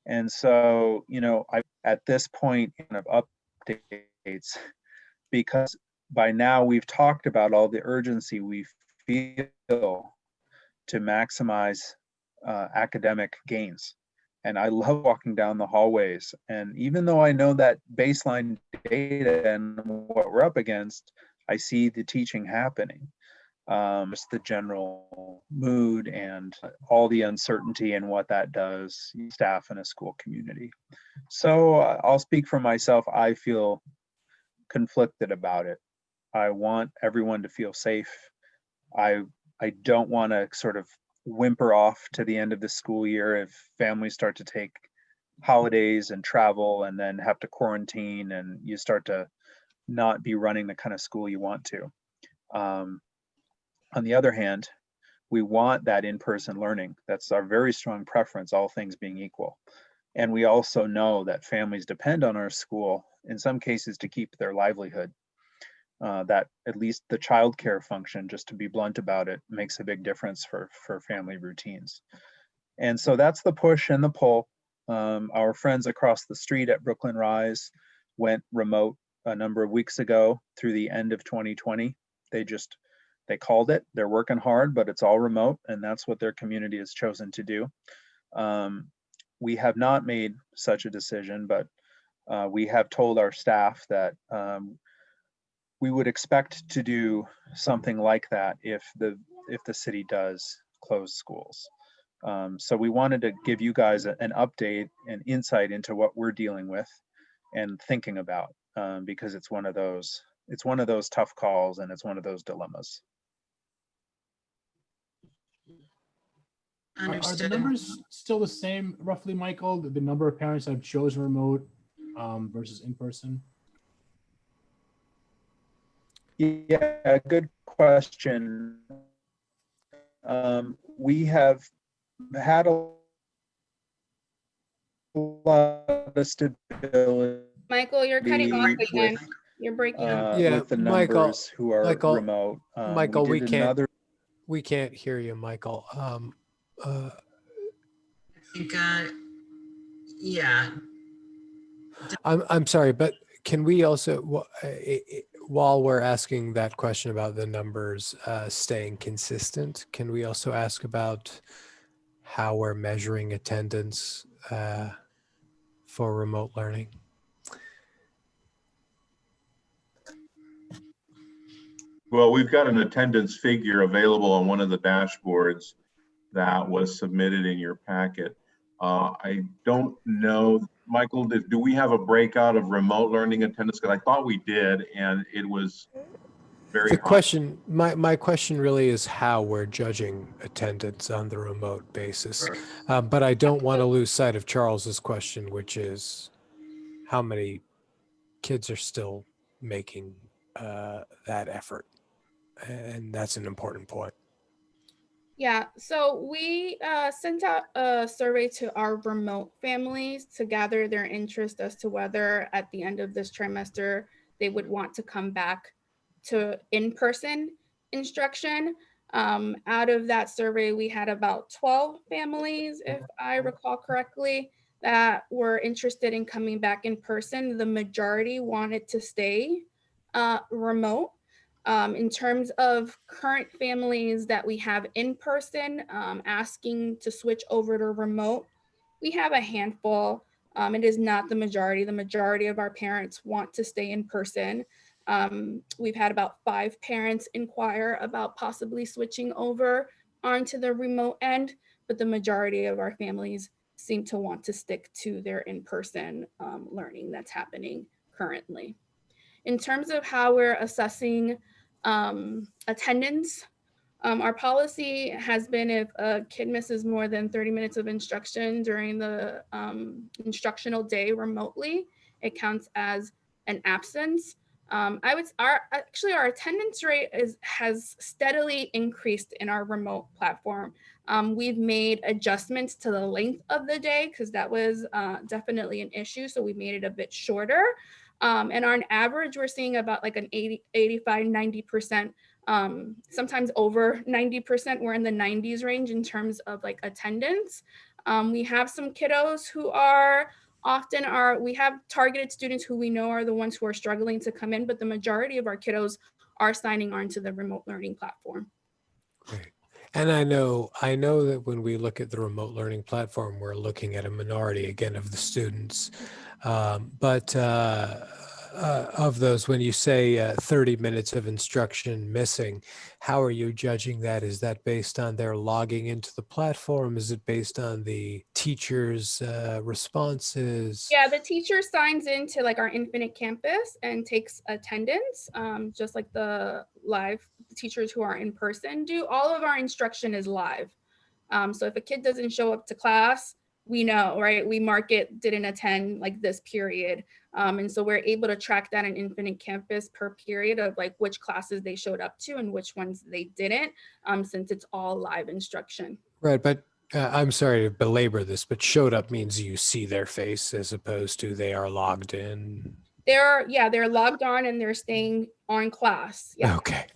And so, you know, at this point of updates, because by now we've talked about all the urgency we feel to maximize academic gains. And I love walking down the hallways. And even though I know that baseline data and what we're up against, I see the teaching happening. Just the general mood and all the uncertainty and what that does staff in a school community. So I'll speak for myself. I feel conflicted about it. I want everyone to feel safe. I don't want to sort of whimper off to the end of the school year if families start to take holidays and travel and then have to quarantine and you start to not be running the kind of school you want to. On the other hand, we want that in-person learning. That's our very strong preference, all things being equal. And we also know that families depend on our school, in some cases, to keep their livelihood. That at least the childcare function, just to be blunt about it, makes a big difference for family routines. And so that's the push and the pull. Our friends across the street at Brooklyn Rise went remote a number of weeks ago through the end of 2020. They called it. They're working hard, but it's all remote, and that's what their community has chosen to do. We have not made such a decision, but we have told our staff that we would expect to do something like that if the city does close schools. So we wanted to give you guys an update and insight into what we're dealing with and thinking about, because it's one of those tough calls and it's one of those dilemmas. Are the Understood. numbers still the same, roughly, Michael? The number of parents that have chosen remote versus in person? Yeah, good question. We have had lot of stability Michael, you're cutting off with, again. You're breaking up. Yeah, with the Michael- numbers who are Michael- remote. Michael, we did can't- another We can't hear you, Michael. I think, yeah, I'm sorry, but can we also, while we're asking that question about the numbers staying consistent, can we also ask about how we're measuring attendance for remote learning? Well, we've got an attendance figure available on one of the dashboards that was submitted in your packet. I don't know, Michael, do we have a breakout of remote learning attendance? Because I thought we did, and it was very The high. question, my question really is how we're judging attendance on the remote basis. But I don't want to lose sight of Charles's question, which is how many kids are still making that effort. And that's an important point. Yeah, so we sent out a survey to our remote families to gather their interest as to whether at the end of this trimester they would want to come back to in-person instruction. Out of that survey, we had about 12 families, if I recall correctly, that were interested in coming back in person. The majority wanted to stay remote. In terms of current families that we have in person asking to switch over to remote, we have a handful. It is not the majority. The majority of our parents want to stay in person. We've had about 5 parents inquire about possibly switching over onto the remote end, but the majority of our families seem to want to stick to their in-person learning that's happening currently. In terms of how we're assessing attendance, our policy has been if a kid misses more than 30 minutes of instruction during the instructional day remotely, it counts as an absence. Our attendance rate has steadily increased in our remote platform. We've made adjustments to the length of the day because that was definitely an issue. So we made it a bit shorter. And on average, we're seeing about like an 80, 85, 90%, sometimes over 90%. We're in the 90s range in terms of like attendance. We have some kiddos who we have targeted students who we know are the ones who are struggling to come in, but the majority of our kiddos are signing on to the remote learning platform. Great. And I know that when we look at the remote learning platform, we're looking at a minority again of the students. But of those, when you say 30 minutes of instruction missing, how are you judging that? Is that based on their logging into the platform? Is it based on the teacher's responses? Yeah, the teacher signs into like our Infinite Campus and takes attendance, just like the live teachers who are in person do. All of our instruction is live. So if a kid doesn't show up to class, we know, right? We mark it, didn't attend like this period. And so we're able to track that in Infinite Campus per period of like which classes they showed up to and which ones they didn't, since it's all live instruction. Right, but I'm sorry to belabor this, but showed up means you see their face as opposed to they are logged in. They're logged on and they're staying on class. Yeah. Okay.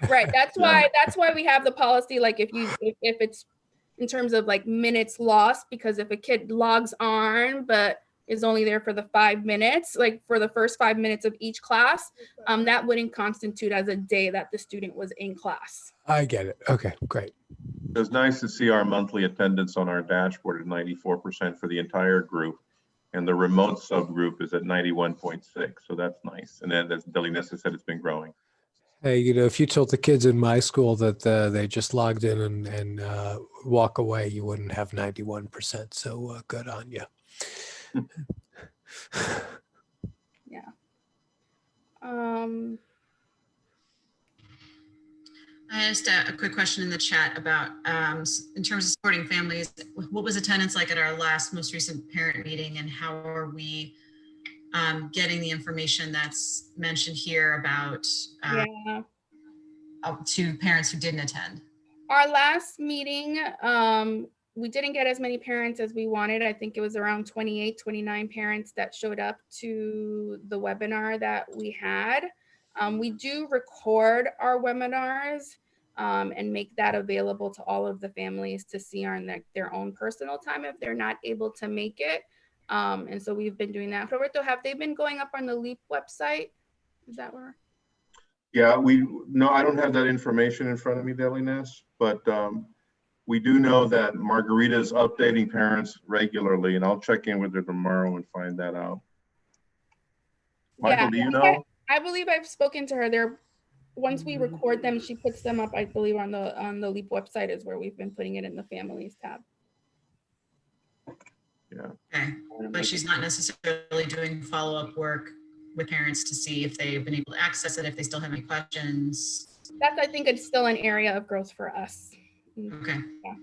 Right. That's why we have the policy. Like if it's in terms of like minutes lost, because if a kid logs on, but is only there for the 5 minutes, like for the first 5 minutes of each class, that wouldn't constitute as a day that the student was in class. I get it. Okay, great. It's nice to see our monthly attendance on our dashboard at 94% for the entire group. And the remote subgroup is at 91.6. So that's nice. And then as Delinessa said, it's been growing. Hey, if you told the kids in my school that they just logged in and walk away, you wouldn't have 91%. So good on you. Yeah. I asked a quick question in the chat about, in terms of supporting families, what was attendance like at our most recent parent meeting, and how are we getting the information that's mentioned here about to parents who didn't attend? Our last meeting, we didn't get as many parents as we wanted. I think it was around 28, 29 parents that showed up to the webinar that we had. We do record our webinars and make that available to all of the families to see on their own personal time if they're not able to make it. And so we've been doing that. Roberto, have they been going up on the LEEP website? Is that where? Yeah, no, I don't have that information in front of me, Delinas, but we do know that Margarita's updating parents regularly, and I'll check in with her tomorrow and find that out. Michael, do you know? I believe I've spoken to her. Once we record them, she puts them up, I believe, on the LEEP website is where we've been putting it in the families tab. Yeah. Okay, but she's not necessarily doing follow-up work with parents to see if they've been able to access it, if they still have any questions. That's, I think it's still an area of growth for us. Okay. Yeah.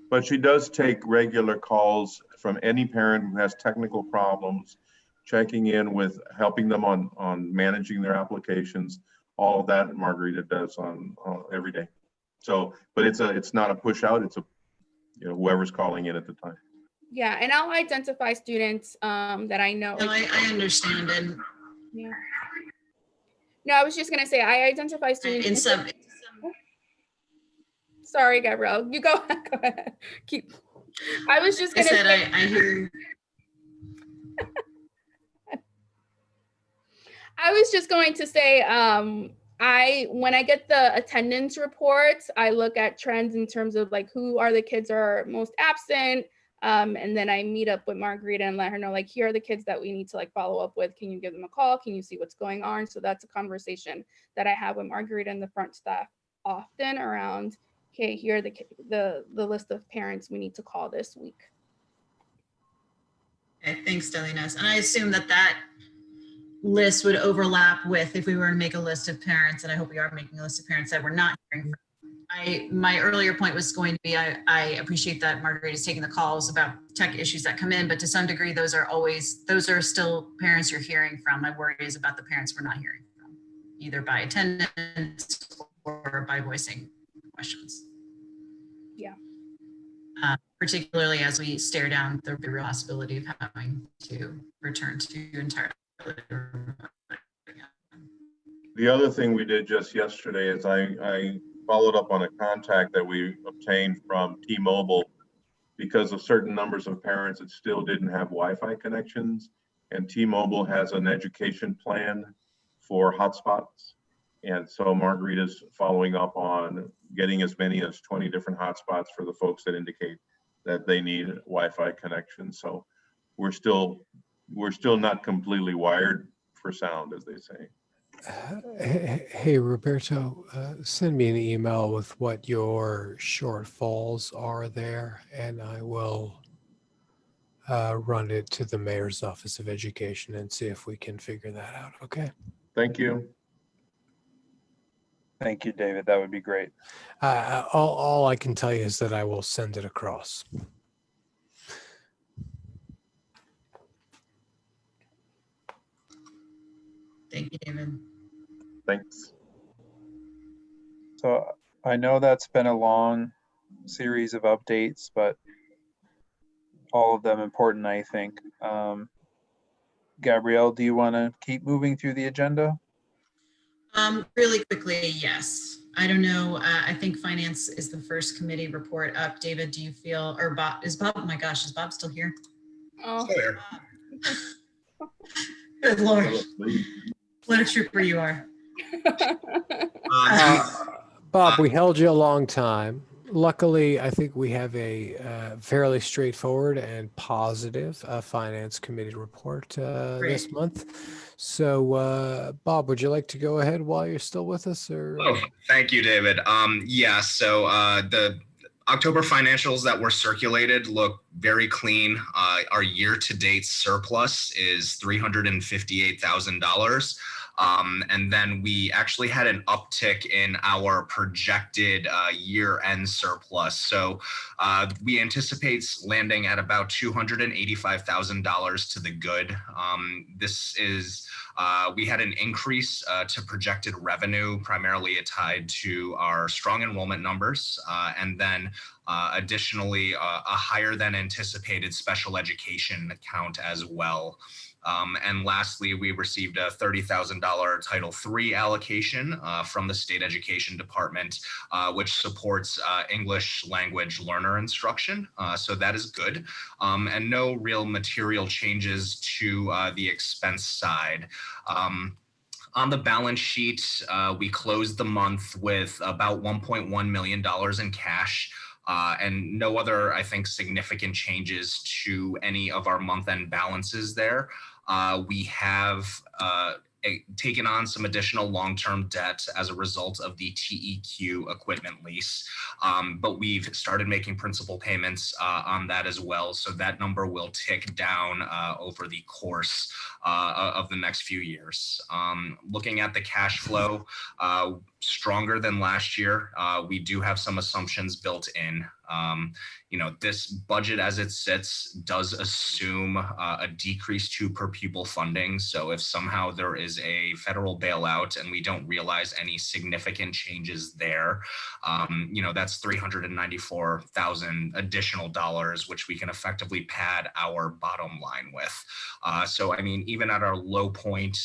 But she does take regular calls from any parent who has technical problems, checking in with helping them on managing their applications. All of that Margarita does on every day. So, but it's not a push out. It's a, you know, whoever's calling in at the time. Yeah, and I'll identify students that I know. No, I understand. And yeah. No, I was just gonna say I identify students. in some. Sorry, Gabrielle. You go. Go ahead. Keep. I was just gonna say. I hear. I was just going to say, when I get the attendance reports, I look at trends in terms of like who are the kids are most absent. And then I meet up with Margarita and let her know, like, here are the kids that we need to like follow up with. Can you give them a call? Can you see what's going on? So that's a conversation that I have with Margarita and the front staff often around, okay, here are the list of parents we need to call this week. Okay, thanks, Delinas. And I assume that list would overlap with if we were to make a list of parents, and I hope we are making a list of parents that we're not hearing from. My earlier point was going to be, I appreciate that Margarita is taking the calls about tech issues that come in, but to some degree, those are still parents you're hearing from. My worry is about the parents we're not hearing from, either by attendance or by voicing questions. Yeah. Particularly as we stare down the real possibility of having to return to entirely. The other thing we did just yesterday is I followed up on a contact that we obtained from T-Mobile because of certain numbers of parents that still didn't have Wi-Fi connections. And T-Mobile has an education plan for hotspots. And so Margarita's following up on getting as many as 20 different hotspots for the folks that indicate that they need Wi-Fi connection. So we're still not completely wired for sound, as they say. Hey, Roberto, send me an email with what your shortfalls are there, and I will run it to the Mayor's Office of Education and see if we can figure that out. Okay. Thank you. Thank you, David. That would be great. All I can tell you is that I will send it across. Thank you, David. Thanks. So I know that's been a long series of updates, but all of them important, I think. Gabrielle, do you want to keep moving through the agenda? Really quickly, yes. I don't know. I think finance is the first committee report up. David, do you feel, or Bob, oh my gosh, is Bob still here? Oh, Still here. Good Lord. What a trooper you are. Bob, we held you a long time. Luckily, I think we have a fairly straightforward and positive finance committee report this month. So, Bob, would you like to go ahead while you're still with us? Or Oh, thank you, David. Yeah, so the October financials that were circulated look very clean. Our year-to-date surplus is $358,000. And then we actually had an uptick in our projected year-end surplus. So we anticipate landing at about $285,000 to the good. This is, we had an increase to projected revenue, primarily tied to our strong enrollment numbers. And then Additionally, a higher than anticipated special education account as well. And lastly, we received a $30,000 Title III allocation from the State Education Department, which supports English language learner instruction. So that is good. And no real material changes to the expense side. On the balance sheet, we closed the month with about $1.1 million in cash. And no other, I think, significant changes to any of our month-end balances there. We have taken on some additional long-term debt as a result of the TEQ equipment lease, but we've started making principal payments on that as well. So that number will tick down over the course of the next few years. Looking at the cash flow, stronger than last year. We do have some assumptions built in. This budget as it sits does assume a decrease to per pupil funding. So if somehow there is a federal bailout and we don't realize any significant changes there, that's $394,000 additional dollars, which we can effectively pad our bottom line with. So, I mean, even at our low point,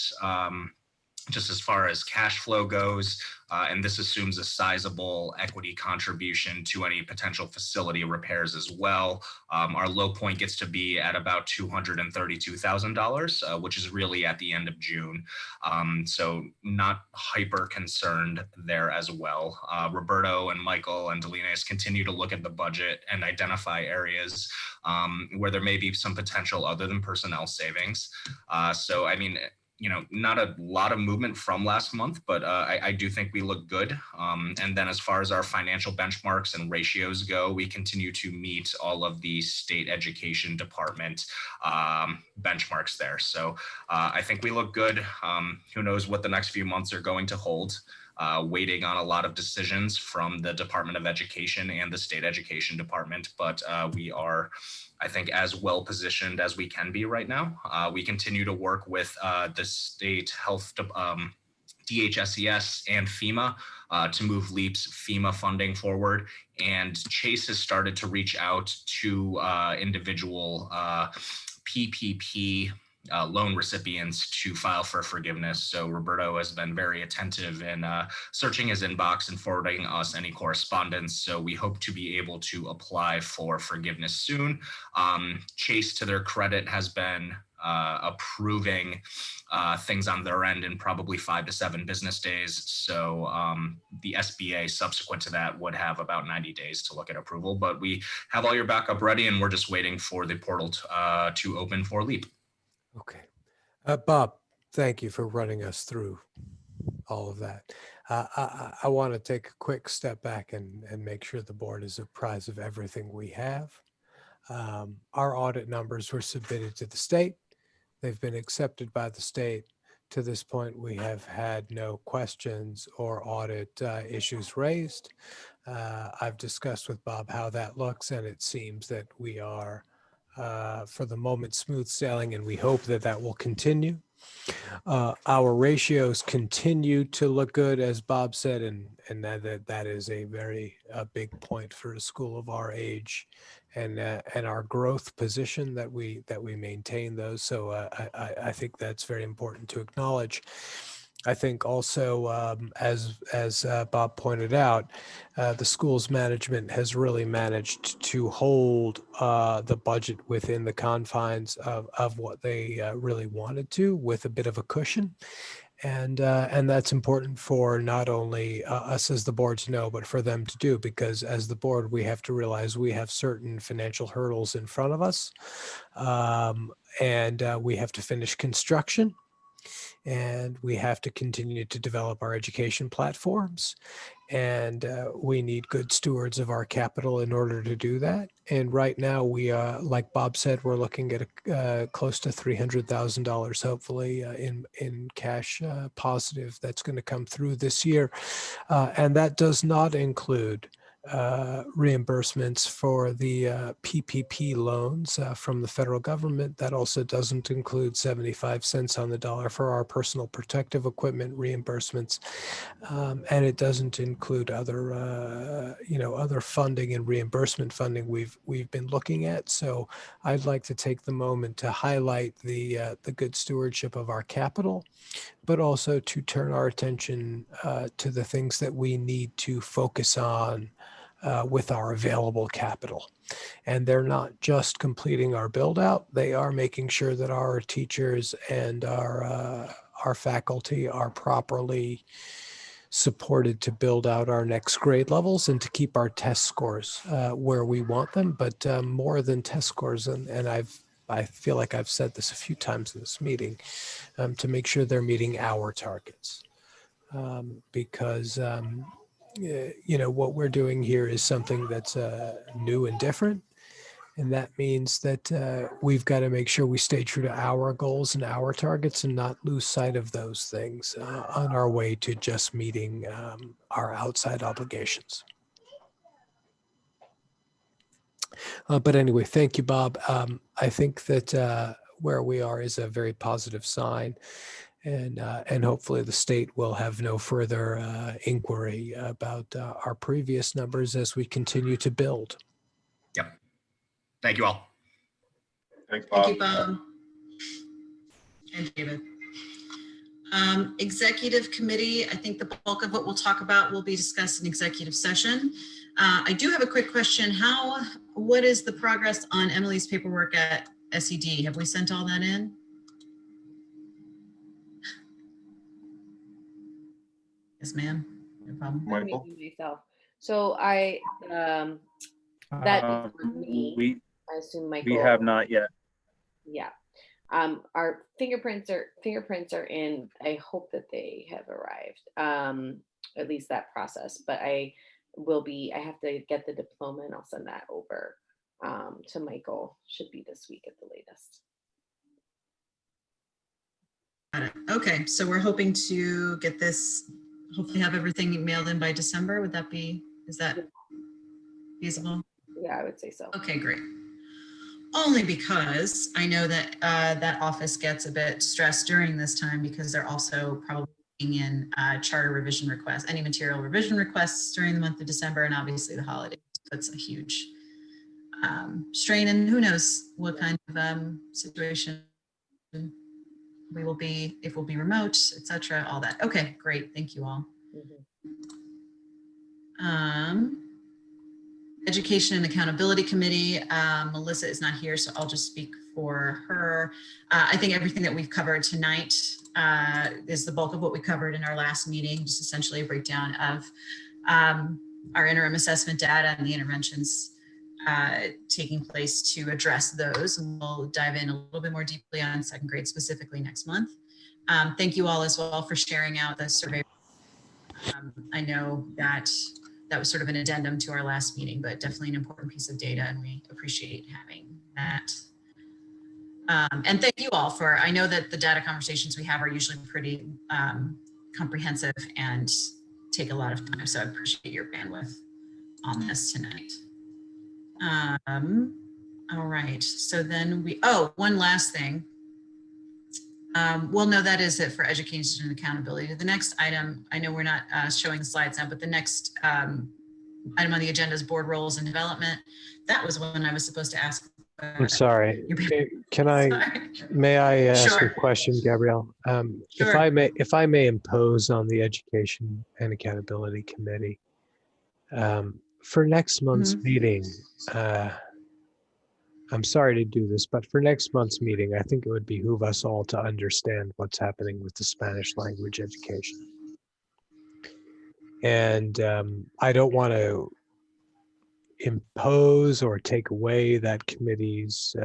just as far as cash flow goes, and this assumes a sizable equity contribution to any potential facility repairs as well. Our low point gets to be at about $232,000, which is really at the end of June. So not hyper concerned there as well. Roberto and Michael and Delines continue to look at the budget and identify areas where there may be some potential other than personnel savings. So, I mean, not a lot of movement from last month, but I do think we look good. And then as far as our financial benchmarks and ratios go, we continue to meet all of the state education department benchmarks there. So I think we look good. Who knows what the next few months are going to hold. Waiting on a lot of decisions from the Department of Education and the State Education Department, but we are, I think, as well positioned as we can be right now. We continue to work with the state health, DHSES and FEMA to move LEAP's FEMA funding forward. And Chase has started to reach out to individual PPP loan recipients to file for forgiveness. So Roberto has been very attentive in searching his inbox and forwarding us any correspondence. So we hope to be able to apply for forgiveness soon. Chase, to their credit, has been approving things on their end in probably 5 to 7 business days. So the SBA subsequent to that would have about 90 days to look at approval, but we have all your backup ready and we're just waiting for the portal to open for LEAP. Okay. Bob, thank you for running us through all of that. I want to take a quick step back and make sure the board is apprised of everything we have. Our audit numbers were submitted to the state. They've been accepted by the state. To this point, we have had no questions or audit issues raised. I've discussed with Bob how that looks, and it seems that we are for the moment smooth sailing, and we hope that that will continue. Our ratios continue to look good, as Bob said, and that is a very big point for a school of our age, and our growth position that we maintain those. So I think that's very important to acknowledge. I think also, as Bob pointed out, the school's management has really managed to hold the budget within the confines of what they really wanted to, with a bit of a cushion. And that's important for not only us as the board to know, but for them to do, because as the board, we have to realize we have certain financial hurdles in front of us, and we have to finish construction. And we have to continue to develop our education platforms. And we need good stewards of our capital in order to do that. And right now, we, like Bob said, we're looking at close to $300,000, hopefully, in cash positive that's going to come through this year. And that does not include reimbursements for the PPP loans from the federal government. That also doesn't include 75 cents on the dollar for our personal protective equipment reimbursements. And it doesn't include other, other funding and reimbursement funding we've been looking at. So I'd like to take the moment to highlight the good stewardship of our capital, but also to turn our attention to the things that we need to focus on with our available capital. And they're not just completing our build out, they are making sure that our teachers and our faculty are properly supported to build out our next grade levels and to keep our test scores where we want them. But more than test scores, and I feel like I've said this a few times in this meeting, to make sure they're meeting our targets. Because what we're doing here is something that's new and different. And that means that we've got to make sure we stay true to our goals and our targets and not lose sight of those things on our way to just meeting our outside obligations. But anyway, thank you, Bob. I think that where we are is a very positive sign. And hopefully the state will have no further inquiry about our previous numbers as we continue to build. Yep. Thank you all. Thanks, Bob. Thank you, Bob. And David. Executive committee, I think the bulk of what we'll talk about will be discussed in executive session. I do have a quick question. What is the progress on Emily's paperwork at SED? Have we sent all that in? Yes, ma'am. No problem. Michael? Myself. So I that is on me. I assume Michael. We have not yet. Yeah. Our fingerprints are in. I hope that they have arrived. At least that process. But I have to get the diploma and I'll send that over to Michael. Should be this week at the latest. Got it. Okay, so we're hoping to get this, hopefully have everything mailed in by December. Is that feasible? Yeah, I would say so. Okay, great. Only because I know that that office gets a bit stressed during this time because they're also probably in charter revision requests, any material revision requests during the month of December, and obviously the holidays puts a huge strain, and who knows what kind of situation we will be, if we'll be remote, etc. All that. Okay, great. Thank you all. Education and Accountability Committee. Melissa is not here, so I'll just speak for her. I think everything that we've covered tonight is the bulk of what we covered in our last meeting, just essentially a breakdown of our interim assessment data and the interventions taking place to address those. And we'll dive in a little bit more deeply on second grade specifically next month. Thank you all as well for sharing out the survey. I know that was sort of an addendum to our last meeting, but definitely an important piece of data, and we appreciate having that. And thank you all for, I know that the data conversations we have are usually pretty comprehensive and take a lot of time, so I appreciate your bandwidth on this tonight. All right, so then one last thing. Well, no, that is it for education and accountability. The next item, I know we're not showing the slides now, but the next item on the agenda is board roles and development. That was when I was supposed to ask. I'm sorry. May I ask a question, Gabrielle? Sure. If I may impose on the Education and Accountability Committee, for next month's meeting, I'm sorry to do this, but for next month's meeting, I think it would behoove us all to understand what's happening with the Spanish language education. And I don't want to impose or take away that committee's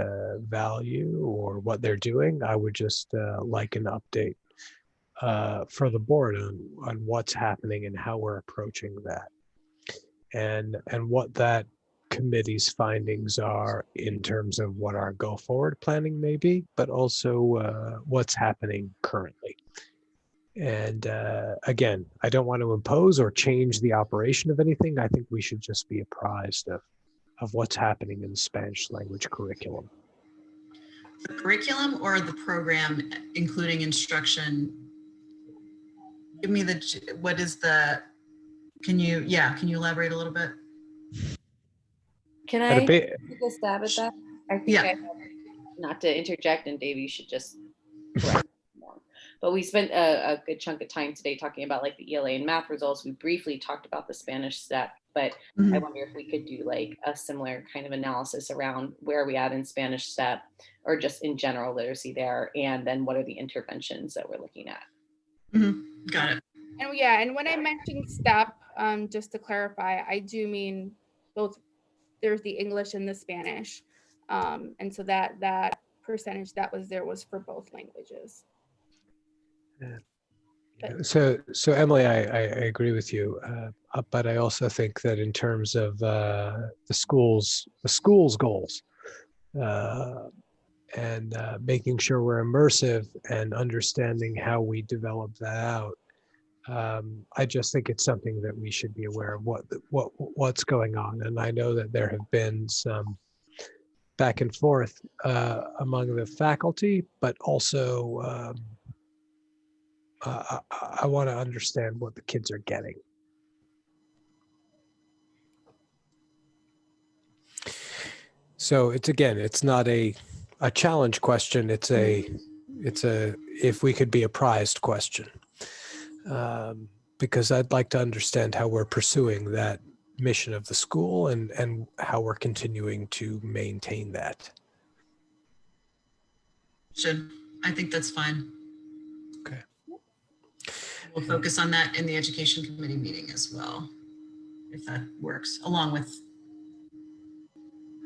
value or what they're doing. I would just like an update for the board on what's happening and how we're approaching that. And what that committee's findings are in terms of what our go forward planning may be, but also what's happening currently. And again, I don't want to impose or change the operation of anything. I think we should just be apprised of what's happening in the Spanish language curriculum. The curriculum or the program, including instruction? Give me what is the, can you elaborate a little bit? Can At a I bit, take a stab at that? I think Yeah. I have, not to interject, and Dave, you should just correct me more. But we spent a good chunk of time today talking about like the ELA and math results. We briefly talked about the Spanish step, but I wonder if we could do like a similar kind of analysis around where are we at in Spanish step, or just in general literacy there, and then what are the interventions that we're looking at. Got it. And yeah, and when I mentioned STEP, just to clarify, I do mean both. There's the English and the Spanish, and so that percentage that was there was for both languages. so Emily, I agree with you, but I also think that in terms of the school's goals, and making sure we're immersive and understanding how we develop that out. I just think it's something that we should be aware of what's going on. And I know that there have been some back and forth among the faculty, but also I want to understand what the kids are getting. So it's not a challenge question. It's a if we could be apprised question. Because I'd like to understand how we're pursuing that mission of the school and how we're continuing to maintain that. I think that's fine. Okay. We'll focus on that in the education committee meeting as well, if that works, along with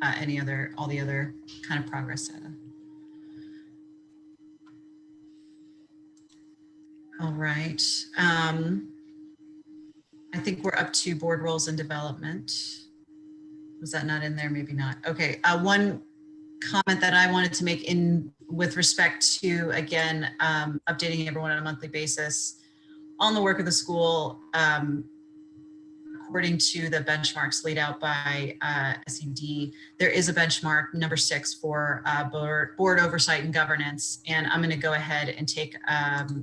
all the other kind of progress data. All right. I think we're up to board roles and development. Was that not in there? Maybe not. Okay. One comment that I wanted to make with respect to, again, updating everyone on a monthly basis on the work of the school, according to the benchmarks laid out by SED, there is a benchmark, number 6, for board oversight and governance. And I'm going to go ahead and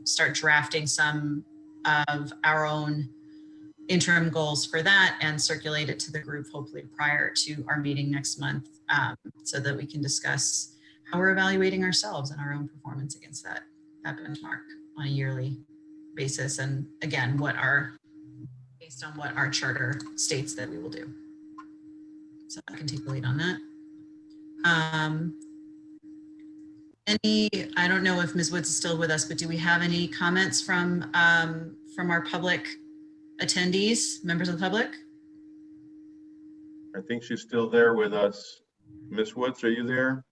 start drafting some of our own interim goals for that and circulate it to the group, hopefully prior to our meeting next month, so that we can discuss how we're evaluating ourselves and our own performance against that benchmark on a yearly basis. And again, based on what our charter states that we will do. So I can take the lead on that. I don't know if Ms. Woods is still with us, but do we have any comments from our public attendees, members of the public? I think she's still there with us. Ms. Woods, are you there?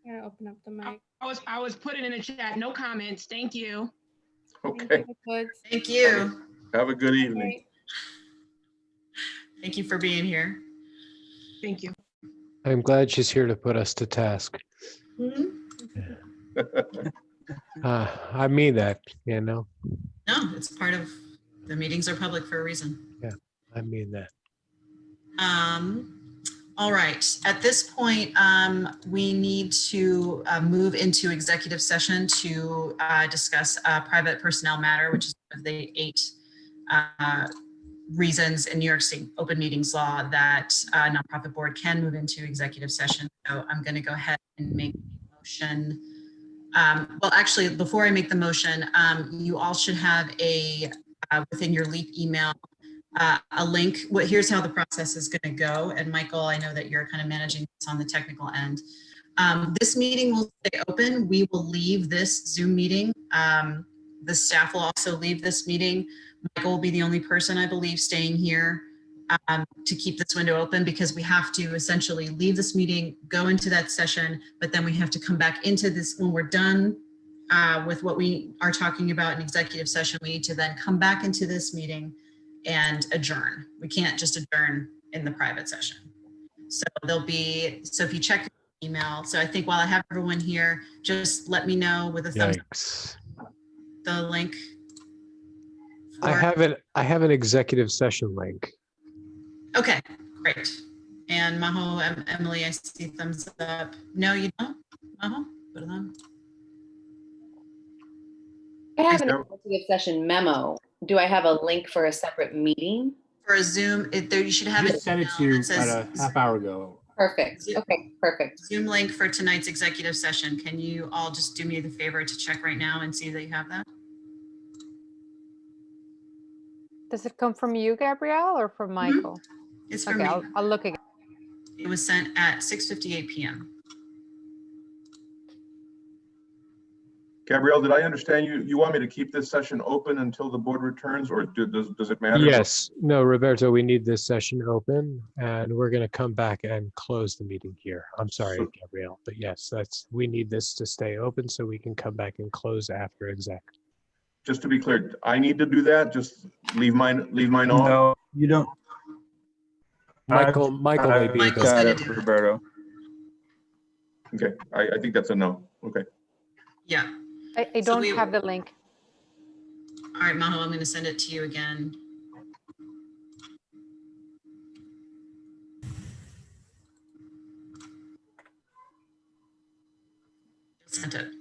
Yeah, open up the mic. I was putting in the chat, no comments. Thank you. Okay. Thank you. Have a good evening. Thank you for being here. Thank you. I'm glad she's here to put us to task. I mean that, you know. No, it's part of the meetings are public for a reason. Yeah, I mean that. All right. At this point, we need to move into executive session to discuss a private personnel matter, which is one of the 8 reasons in New York State open meetings law that a nonprofit board can move into executive session. So I'm going to go ahead and make a motion. Well, actually, before I make the motion, you all should have within your LEEP email, a link. Here's how the process is going to go. And Michael, I know that you're kind of managing this on the technical end. This meeting will stay open. We will leave this Zoom meeting. The staff will also leave this meeting. Michael will be the only person, I believe, staying here to keep this window open, because we have to essentially leave this meeting, go into that session, but then we have to come back into this when we're done with what we are talking about in executive session. We need to then come back into this meeting and adjourn. We can't just adjourn in the private session. So if you check your email, so I think while I have everyone here, just let me know with a thumbs up. the link? I have an executive session link. Okay, great. And Maho, Emily, I see thumbs up. No, you don't? Maho, put it on. I have an Yep. executive session memo. Do I have a link for a separate meeting? For a Zoom, there you should have Just it. sent it to email you that says about a half hour ago. Perfect. Zoom- Okay, perfect. Zoom link for tonight's executive session. Can you all just do me the favor to check right now and see that you have that? Does it come from you, Gabrielle, or from Michael? It's for Okay, me. I'll look again. It was sent at 6:58 p.m. Gabrielle, did I understand you? You want me to keep this session open until the board returns, or does it matter? Yes, no, Roberto, we need this session open and we're going to come back and close the meeting here. I'm sorry, So- Gabrielle, but yes, we need this to stay open so we can come back and close after exec. Just to be clear, I need to do that? Just leave mine on? No, you don't. Michael may be Michael's able got gonna it, do it. Roberto. Okay, I think that's a no. Okay. Yeah. I So don't we- have the link. All right, Maho, I'm going to send it to you again. Sent it.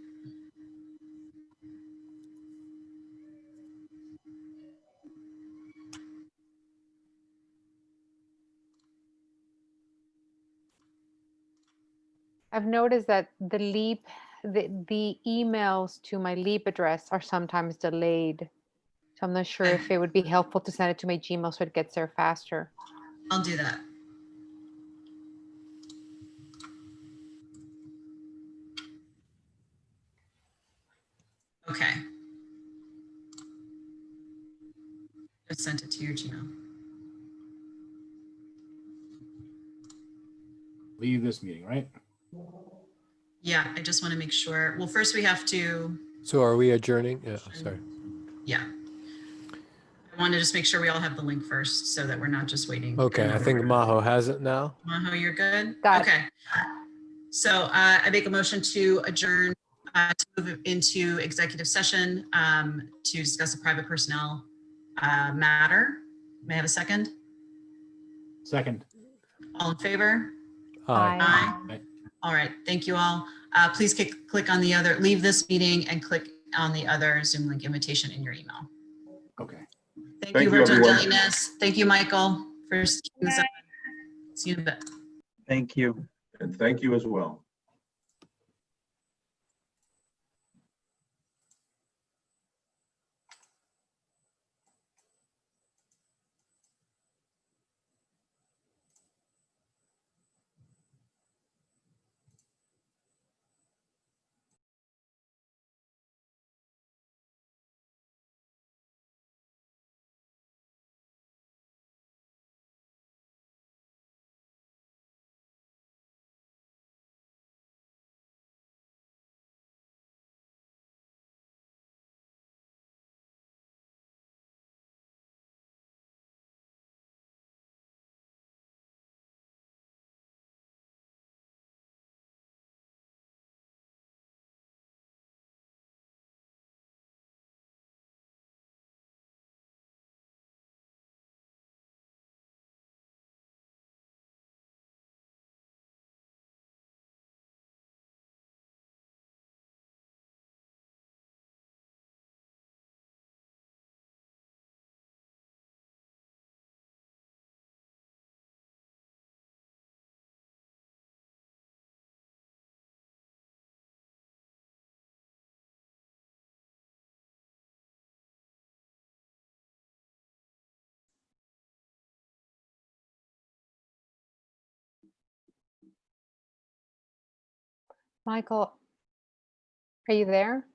I've noticed that the LEEP, the emails to my LEEP address are sometimes delayed. So I'm not sure if it would be helpful to send it to my Gmail so it gets there faster. I'll do that. Okay. I sent it to your Gmail. Leave this meeting, right? Yeah, I just want to make sure. Well, first we have to, So are we adjourning? Yeah, sorry. yeah. I want to just make sure we all have the link first so that we're not just waiting. Okay, I think Maho has it now. Maho, you're good? Got it. Okay. So I make a motion to adjourn, to move into executive session to discuss a private personnel matter. May I have a second? Second. All in favor? Aye. Aye. Aye. All right, thank you all. Please click on the other, leave this meeting and click on the other Zoom link invitation in your email. Okay. Thank Thank you, you, Virgil everyone. Delinas. Thank you, Michael, for keeping this up. See you in a bit. Thank you. And thank you as well. Michael, are you there?